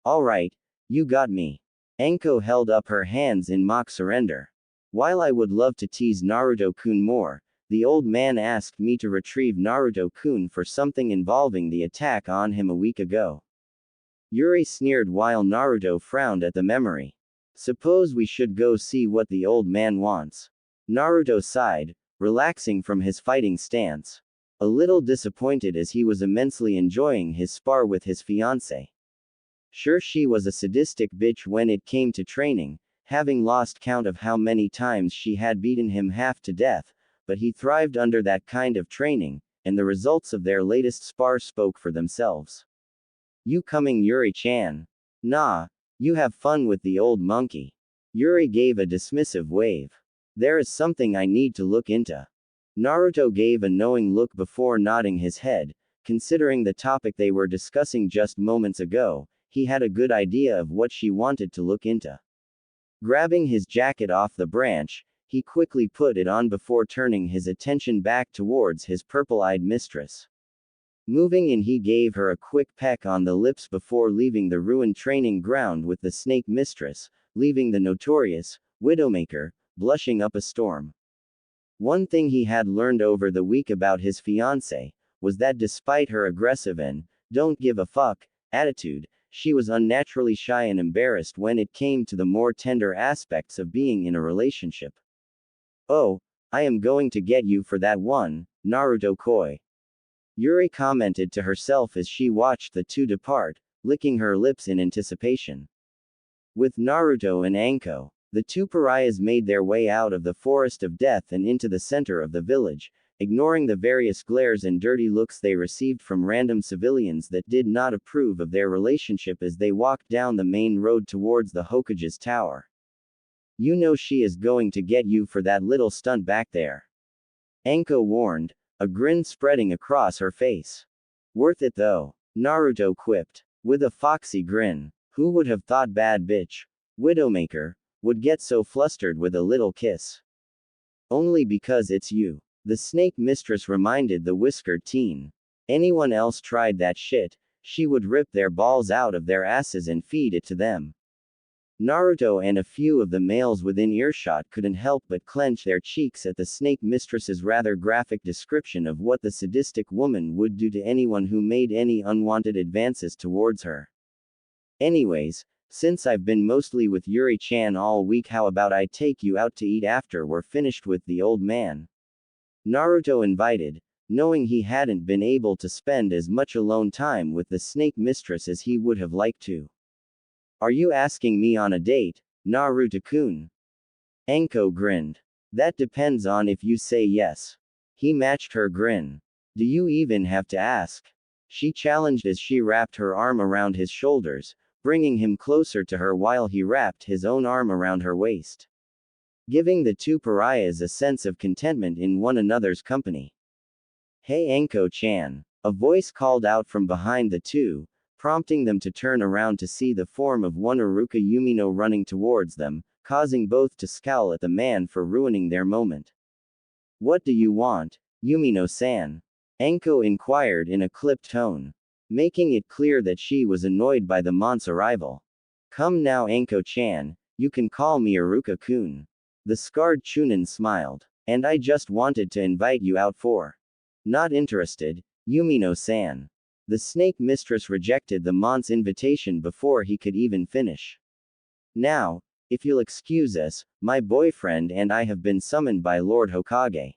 Alright, you got me. Anko held up her hands in mock surrender. While I would love to tease Naruto-kun more, the old man asked me to retrieve Naruto-kun for something involving the attack on him a week ago. Yuri sneered while Naruto frowned at the memory. Suppose we should go see what the old man wants. Naruto sighed, relaxing from his fighting stance. A little disappointed as he was immensely enjoying his spar with his fiancée. Sure, she was a sadistic bitch when it came to training, having lost count of how many times she had beaten him half to death, but he thrived under that kind of training, and the results of their latest spar spoke for themselves. You coming, Yuri-chan? Nah, you have fun with the old monkey. Yuri gave a dismissive wave. There is something I need to look into. Naruto gave a knowing look before nodding his head, considering the topic they were discussing just moments ago, he had a good idea of what she wanted to look into. Grabbing his jacket off the branch, he quickly put it on before turning his attention back towards his purple-eyed mistress. Moving in, he gave her a quick peck on the lips before leaving the ruined training ground with the snake mistress, leaving the notorious Widowmaker blushing up a storm. One thing he had learned over the week about his fiancée was that despite her aggressive and don't give a fuck attitude, she was unnaturally shy and embarrassed when it came to the more tender aspects of being in a relationship. "Oh, I am going to get you for that one, Naruto Koi," Yuri commented to herself as she watched the two depart, licking her lips in anticipation. With Naruto and Anko, the two pariahs made their way out of the forest of death and into the center of the village, ignoring the various glares and dirty looks they received from random civilians that did not approve of their relationship as they walked down the main road towards the Hokage's tower. "You know she is going to get you for that little stunt back there," Anko warned, a grin spreading across her face. "Worth it though," Naruto quipped, with a foxy grin. "Who would have thought bad bitch Widowmaker would get so flustered with a little kiss? Only because it's you," the snake mistress reminded the whiskered teen. "Anyone else tried that shit, she would rip their balls out of their asses and feed it to them." Naruto and a few of the males within earshot couldn't help but clench their cheeks at the snake mistress's rather graphic description of what the sadistic woman would do to anyone who made any unwanted advances towards her. "Anyways, since I've been mostly with Yuri-chan all week, how about I take you out to eat after we're finished with the old man?" Naruto invited, knowing he hadn't been able to spend as much alone time with the snake mistress as he would have liked to. "Are you asking me on a date, Naruto-kun?" Anko grinned. "That depends on if you say yes." He matched her grin. "Do you even have to ask?" she challenged as she wrapped her arm around his shoulders, bringing him closer to her while he wrapped his own arm around her waist, giving the two pariahs a sense of contentment in one another's company. "Hey Anko-chan," a voice called out from behind the two, prompting them to turn around to see the form of one Iruka Yumino running towards them, causing both to scowl at the man for ruining their moment. "What do you want, Yumino-san?" Anko inquired in a clipped tone, making it clear that she was annoyed by the mont's arrival. "Come now Anko-chan, you can call me Iruka-kun." The scarred Chunin smiled. "And I just wanted to invite you out for." "Not interested, Yumino-san." The snake mistress rejected the mont's invitation before he could even finish. "Now, if you'll excuse us, my boyfriend and I have been summoned by Lord Hokage."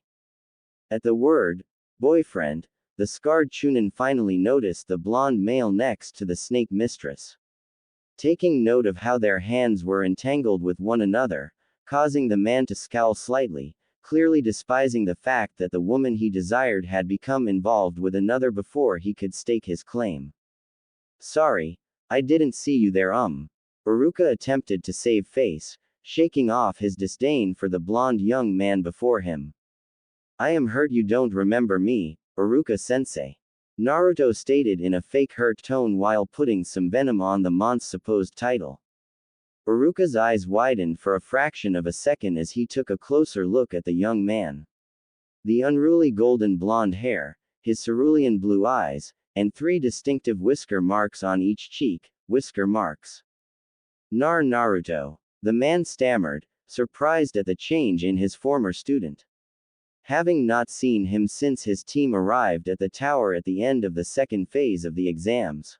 At the word, boyfriend, the scarred Chunin finally noticed the blonde male next to the snake mistress. Taking note of how their hands were entangled with one another, causing the man to scowl slightly, clearly despising the fact that the woman he desired had become involved with another before he could stake his claim. "Sorry, I didn't see you there Iruka attempted to save face, shaking off his disdain for the blonde young man before him. "I am hurt you don't remember me, Iruka-sensei," Naruto stated in a fake hurt tone while putting some venom on the mont's supposed title. Iruka's eyes widened for a fraction of a second as he took a closer look at the young man. The unruly golden blonde hair, his cerulean blue eyes, and 3 distinctive whisker marks on each cheek, whisker marks. Naruto," the man stammered, surprised at the change in his former student. Having not seen him since his team arrived at the tower at the end of the second phase of the exams.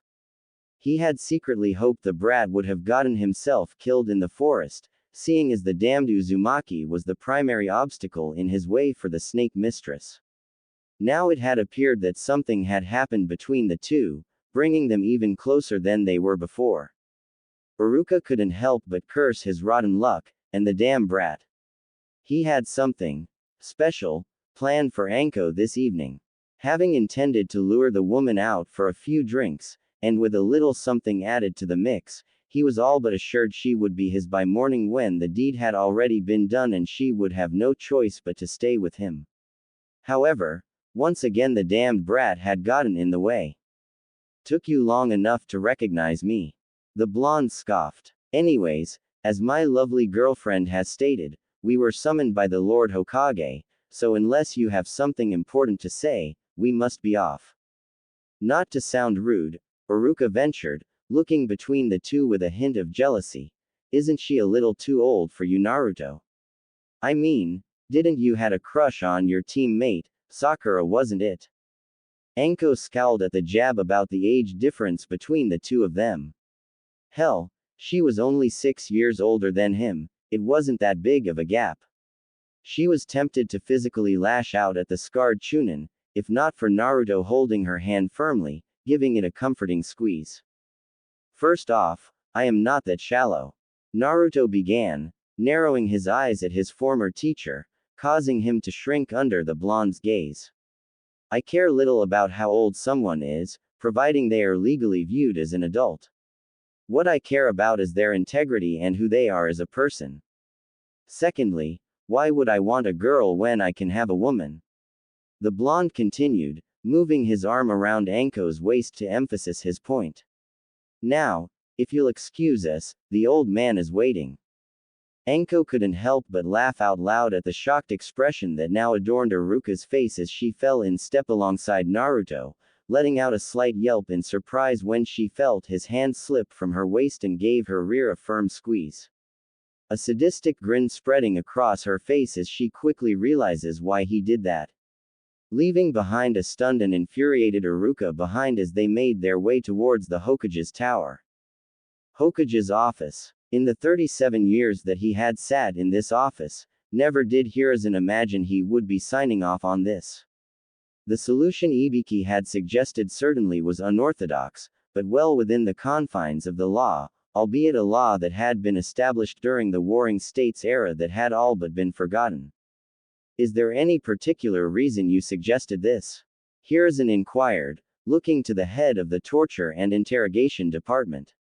He had secretly hoped the brat would have gotten himself killed in the forest, seeing as the damned Uzumaki was the primary obstacle in his way for the snake mistress. Now it had appeared that something had happened between the two, bringing them even closer than they were before. Iruka couldn't help but curse his rotten luck, and the damn brat. He had something special planned for Anko this evening. Having intended to lure the woman out for a few drinks, and with a little something added to the mix, he was all but assured she would be his by morning when the deed had already been done and she would have no choice but to stay with him. However, Once again the damned brat had gotten in the way. Took you long enough to recognize me. The blonde scoffed. Anyways, as my lovely girlfriend has stated, we were summoned by the Lord Hokage, so unless you have something important to say, we must be off. Not to sound rude, Iruka ventured, looking between the two with a hint of jealousy. Isn't she a little too old for you, Naruto? I mean, didn't you had a crush on your teammate, Sakura, wasn't it? Anko scowled at the jab about the age difference between the two of them. Hell, she was only 6 years older than him, it wasn't that big of a gap. She was tempted to physically lash out at the scarred Chunin, if not for Naruto holding her hand firmly, giving it a comforting squeeze. First off, I am not that shallow. Naruto began, narrowing his eyes at his former teacher, causing him to shrink under the blonde's gaze. I care little about how old someone is, providing they are legally viewed as an adult. What I care about is their integrity and who they are as a person. Secondly, why would I want a girl when I can have a woman? The blonde continued, moving his arm around Anko's waist to emphasize his point. Now, if you'll excuse us, the old man is waiting. Anko couldn't help but laugh out loud at the shocked expression that now adorned Iruka's face as she fell in step alongside Naruto, letting out a slight yelp in surprise when she felt his hand slip from her waist and gave her rear a firm squeeze. A sadistic grin spreading across her face as she quickly realizes why he did that. Leaving behind a stunned and infuriated Iruka behind as they made their way towards the Hokage's tower. Hokage's office. In the 37 years that he had sat in this office, never did Hiruzen imagine he would be signing off on this. The solution Ibiki had suggested certainly was unorthodox, but well within the confines of the law, albeit a law that had been established during the Warring States era that had all but been forgotten. Is there any particular reason you suggested this? Hiruzen inquired, looking to the head of the torture and interrogation department.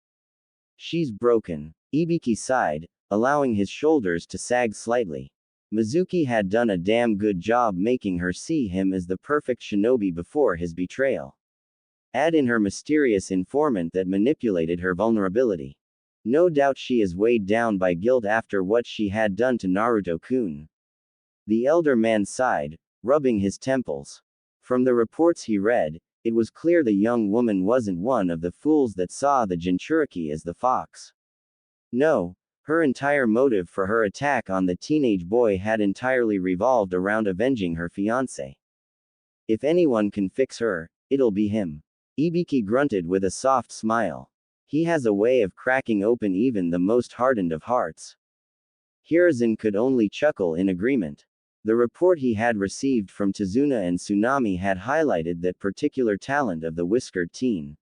She's broken. Ibiki sighed, allowing his shoulders to sag slightly. Mizuki had done a damn good job making her see him as the perfect shinobi before his betrayal. Add in her mysterious informant that manipulated her vulnerability. No doubt she is weighed down by guilt after what she had done to Naruto-kun. The elder man sighed, rubbing his temples. From the reports he read, it was clear the young woman wasn't one of the fools that saw the Jinchuriki as the fox. No, her entire motive for her attack on the teenage boy had entirely revolved around avenging her fiancé. If anyone can fix her, it'll be him. Ibiki grunted with a soft smile. He has a way of cracking open even the most hardened of hearts. Hiruzen could only chuckle in agreement. The report he had received from Tazuna and Tsunami had highlighted that particular talent of the whiskered teen.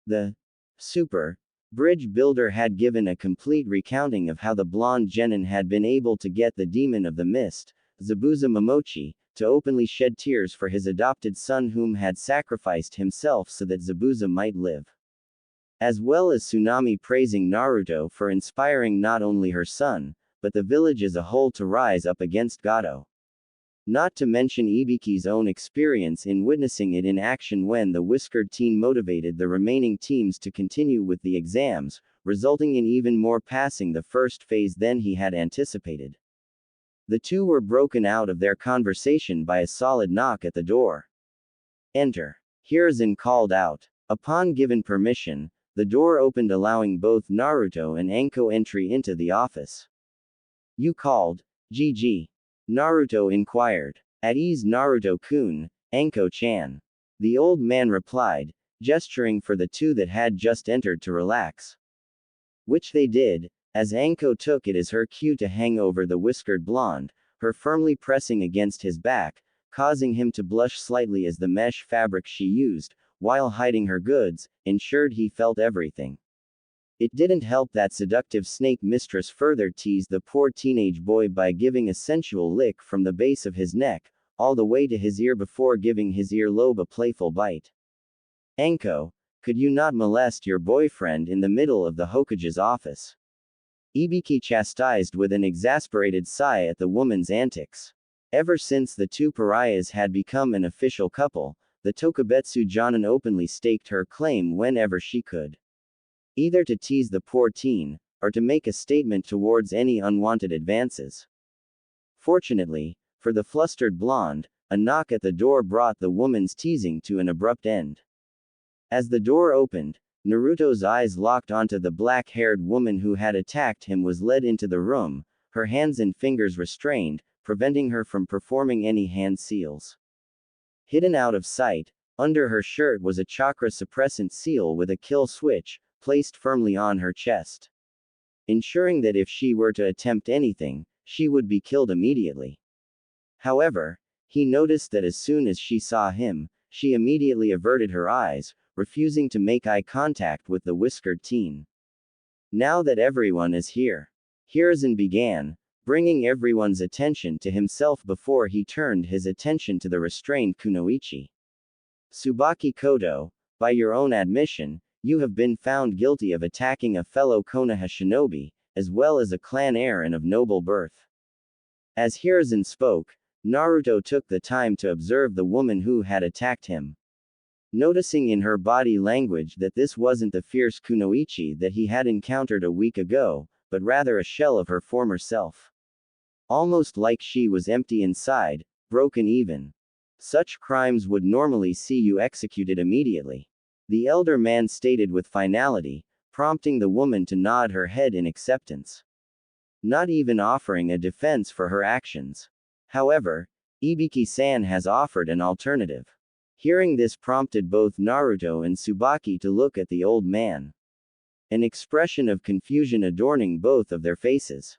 The super bridge builder had given a complete recounting of how the blonde genin had been able to get the demon of the mist, Zabuza Momochi, to openly shed tears for his adopted son whom had sacrificed himself so that Zabuza might live. As well as Tsunami praising Naruto for inspiring not only her son, but the village as a whole to rise up against Gato. Not to mention Ibiki's own experience in witnessing it in action when the whiskered teen motivated the remaining teams to continue with the exams, resulting in even more passing the first phase than he had anticipated. The two were broken out of their conversation by a solid knock at the door. Enter. Hiruzen called out. Upon given permission, the door opened allowing both Naruto and Anko entry into the office. You called, GG. Naruto inquired. At ease Naruto-kun, Anko-chan. The old man replied, gesturing for the two that had just entered to relax. Which they did, as Anko took it as her cue to hang over the whiskered blonde, her firmly pressing against his back, causing him to blush slightly as the mesh fabric she used, while hiding her goods, ensured he felt everything. It didn't help that seductive snake mistress further teased the poor teenage boy by giving a sensual lick from the base of his neck, all the way to his ear before giving his earlobe a playful bite. Anko, could you not molest your boyfriend in the middle of the Hokage's office? Ibiki chastised with an exasperated sigh at the woman's antics. Ever since the two pariahs had become an official couple, the Tokubetsu Jonin openly staked her claim whenever she could. Either to tease the poor teen, or to make a statement towards any unwanted advances. Fortunately, for the flustered blonde, a knock at the door brought the woman's teasing to an abrupt end. As the door opened, Naruto's eyes locked onto the black-haired woman who had attacked him was led into the room, her hands and fingers restrained, preventing her from performing any hand seals. Hidden out of sight, under her shirt was a chakra suppressant seal with a kill switch, placed firmly on her chest, ensuring that if she were to attempt anything, she would be killed immediately. However, he noticed that as soon as she saw him, she immediately averted her eyes, refusing to make eye contact with the whiskered teen. Now that everyone is here, Hiruzen began, bringing everyone's attention to himself before he turned his attention to the restrained Kunoichi. Tsubaki Koto, by your own admission, you have been found guilty of attacking a fellow Konoha shinobi, as well as a clan heir and of noble birth. As Hiruzen spoke, Naruto took the time to observe the woman who had attacked him. Noticing in her body language that this wasn't the fierce Kunoichi that he had encountered a week ago, but rather a shell of her former self. Almost like she was empty inside, broken even. Such crimes would normally see you executed immediately. The elder man stated with finality, prompting the woman to nod her head in acceptance. Not even offering a defense for her actions. However, Ibiki-san has offered an alternative. Hearing this prompted both Naruto and Tsubaki to look at the old man. An expression of confusion adorning both of their faces.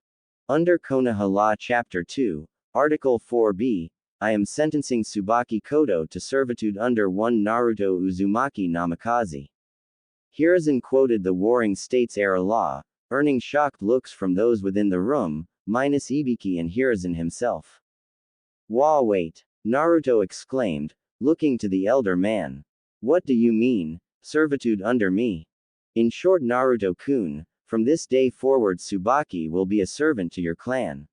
Under Konoha Law Chapter 2, Article 4b, I am sentencing Tsubaki Koto to servitude under 1 Naruto Uzumaki Namikaze. Hiruzen quoted the Warring States era law, earning shocked looks from those within the room, minus Ibiki and Hiruzen himself. Wait! Naruto exclaimed, looking to the elder man. What do you mean, servitude under me? In short, Naruto-kun, from this day forward Tsubaki will be a servant to your clan.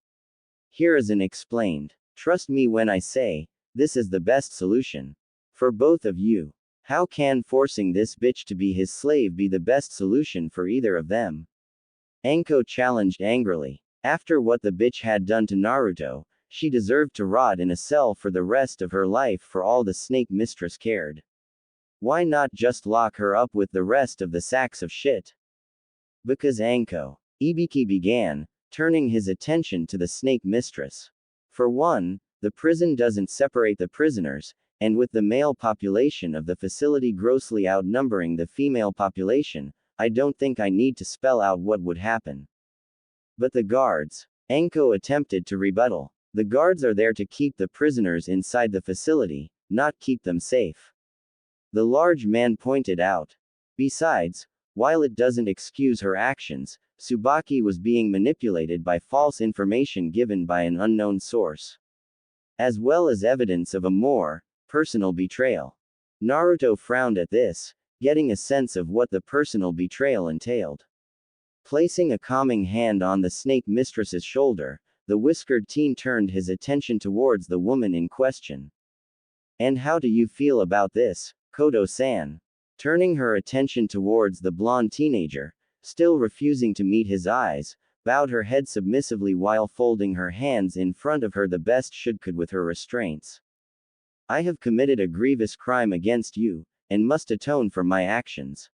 Hiruzen explained. Trust me when I say, this is the best solution. For both of you. How can forcing this bitch to be his slave be the best solution for either of them? Anko challenged angrily. After what the bitch had done to Naruto, she deserved to rot in a cell for the rest of her life for all the snake mistress cared. Why not just lock her up with the rest of the sacks of shit? Because Anko. Ibiki began, turning his attention to the snake mistress. For one, the prison doesn't separate the prisoners, and with the male population of the facility grossly outnumbering the female population, I don't think I need to spell out what would happen. But the guards. Anko attempted to rebuttal. The guards are there to keep the prisoners inside the facility, not keep them safe. The large man pointed out. Besides, while it doesn't excuse her actions, Tsubaki was being manipulated by false information given by an unknown source. As well as evidence of a more personal betrayal. Naruto frowned at this, getting a sense of what the personal betrayal entailed. Placing a calming hand on the snake mistress's shoulder, the whiskered teen turned his attention towards the woman in question. And how do you feel about this, Koto-san? Turning her attention towards the blonde teenager, still refusing to meet his eyes, bowed her head submissively while folding her hands in front of her the best she could with her restraints. I have committed a grievous crime against you, and must atone for my actions.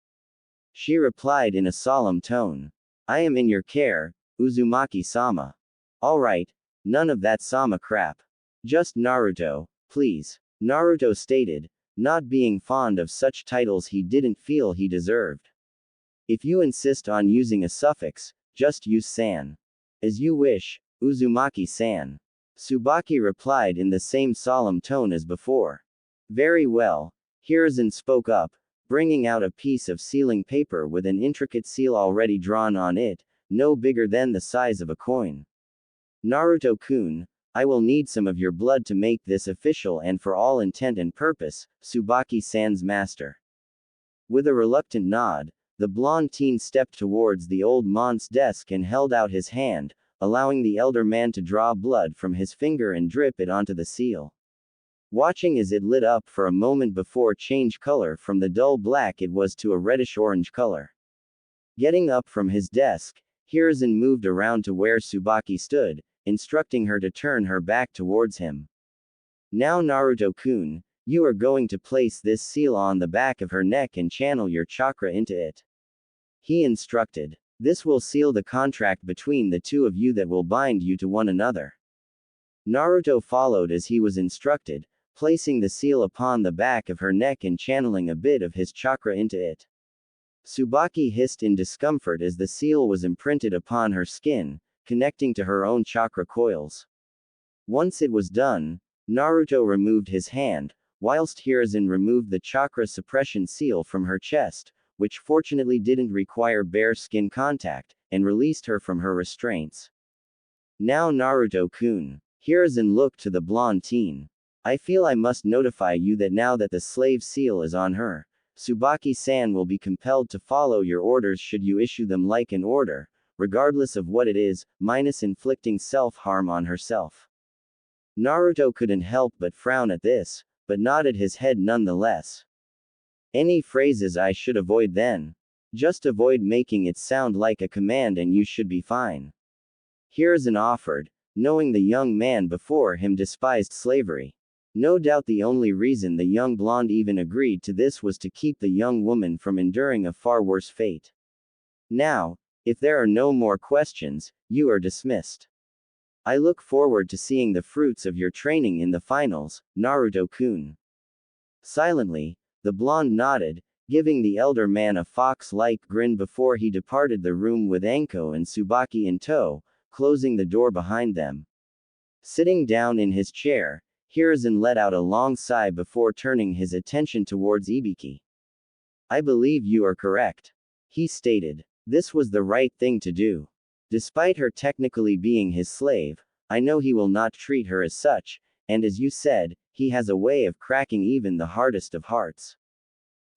She replied in a solemn tone. I am in your care, Uzumaki-sama. Alright, none of that sama crap. Just Naruto, please. Naruto stated, not being fond of such titles he didn't feel he deserved. If you insist on using a suffix, just use san. As you wish, Uzumaki-san. Tsubaki replied in the same solemn tone as before. Very well. Hiruzen spoke up, bringing out a piece of sealing paper with an intricate seal already drawn on it, no bigger than the size of a coin. Naruto-kun, I will need some of your blood to make this official and for all intent and purpose, Tsubaki-san's master. With a reluctant nod, the blonde teen stepped towards the old man's desk and held out his hand, allowing the elder man to draw blood from his finger and drip it onto the seal. Watching as it lit up for a moment before change color from the dull black it was to a reddish-orange color. Getting up from his desk, Hiruzen moved around to where Tsubaki stood, instructing her to turn her back towards him. Now Naruto-kun, you are going to place this seal on the back of her neck and channel your chakra into it. He instructed. This will seal the contract between the two of you that will bind you to one another. Naruto followed as he was instructed, placing the seal upon the back of her neck and channeling a bit of his chakra into it. Tsubaki hissed in discomfort as the seal was imprinted upon her skin, connecting to her own chakra coils. Once it was done, Naruto removed his hand, whilst Hiruzen removed the chakra suppression seal from her chest, which fortunately didn't require bare skin contact, and released her from her restraints. Now Naruto-kun. Hiruzen looked to the blonde teen. I feel I must notify you that now that the slave seal is on her, Tsubaki-san will be compelled to follow your orders should you issue them like an order, regardless of what it is, minus inflicting self-harm on herself. Naruto couldn't help but frown at this, but nodded his head nonetheless. Any phrases I should avoid then? Just avoid making it sound like a command and you should be fine. Hiruzen offered, knowing the young man before him despised slavery. No doubt the only reason the young blonde even agreed to this was to keep the young woman from enduring a far worse fate. Now, if there are no more questions, you are dismissed. I look forward to seeing the fruits of your training in the finals, Naruto-kun. Silently, the blonde nodded, giving the elder man a fox-like grin before he departed the room with Anko and Tsubaki in tow, closing the door behind them. Sitting down in his chair, Hiruzen let out a long sigh before turning his attention towards Ibiki. I believe you are correct. He stated. This was the right thing to do. Despite her technically being his slave, I know he will not treat her as such, and as you said, he has a way of cracking even the hardest of hearts.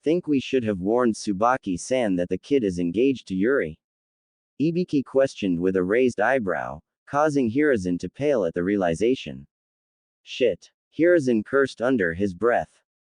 Think we should have warned Tsubaki-san that the kid is engaged to Yuri? Ibiki questioned with a raised eyebrow, causing Hiruzen to pale at the realization. Shit. Hiruzen cursed under his breath.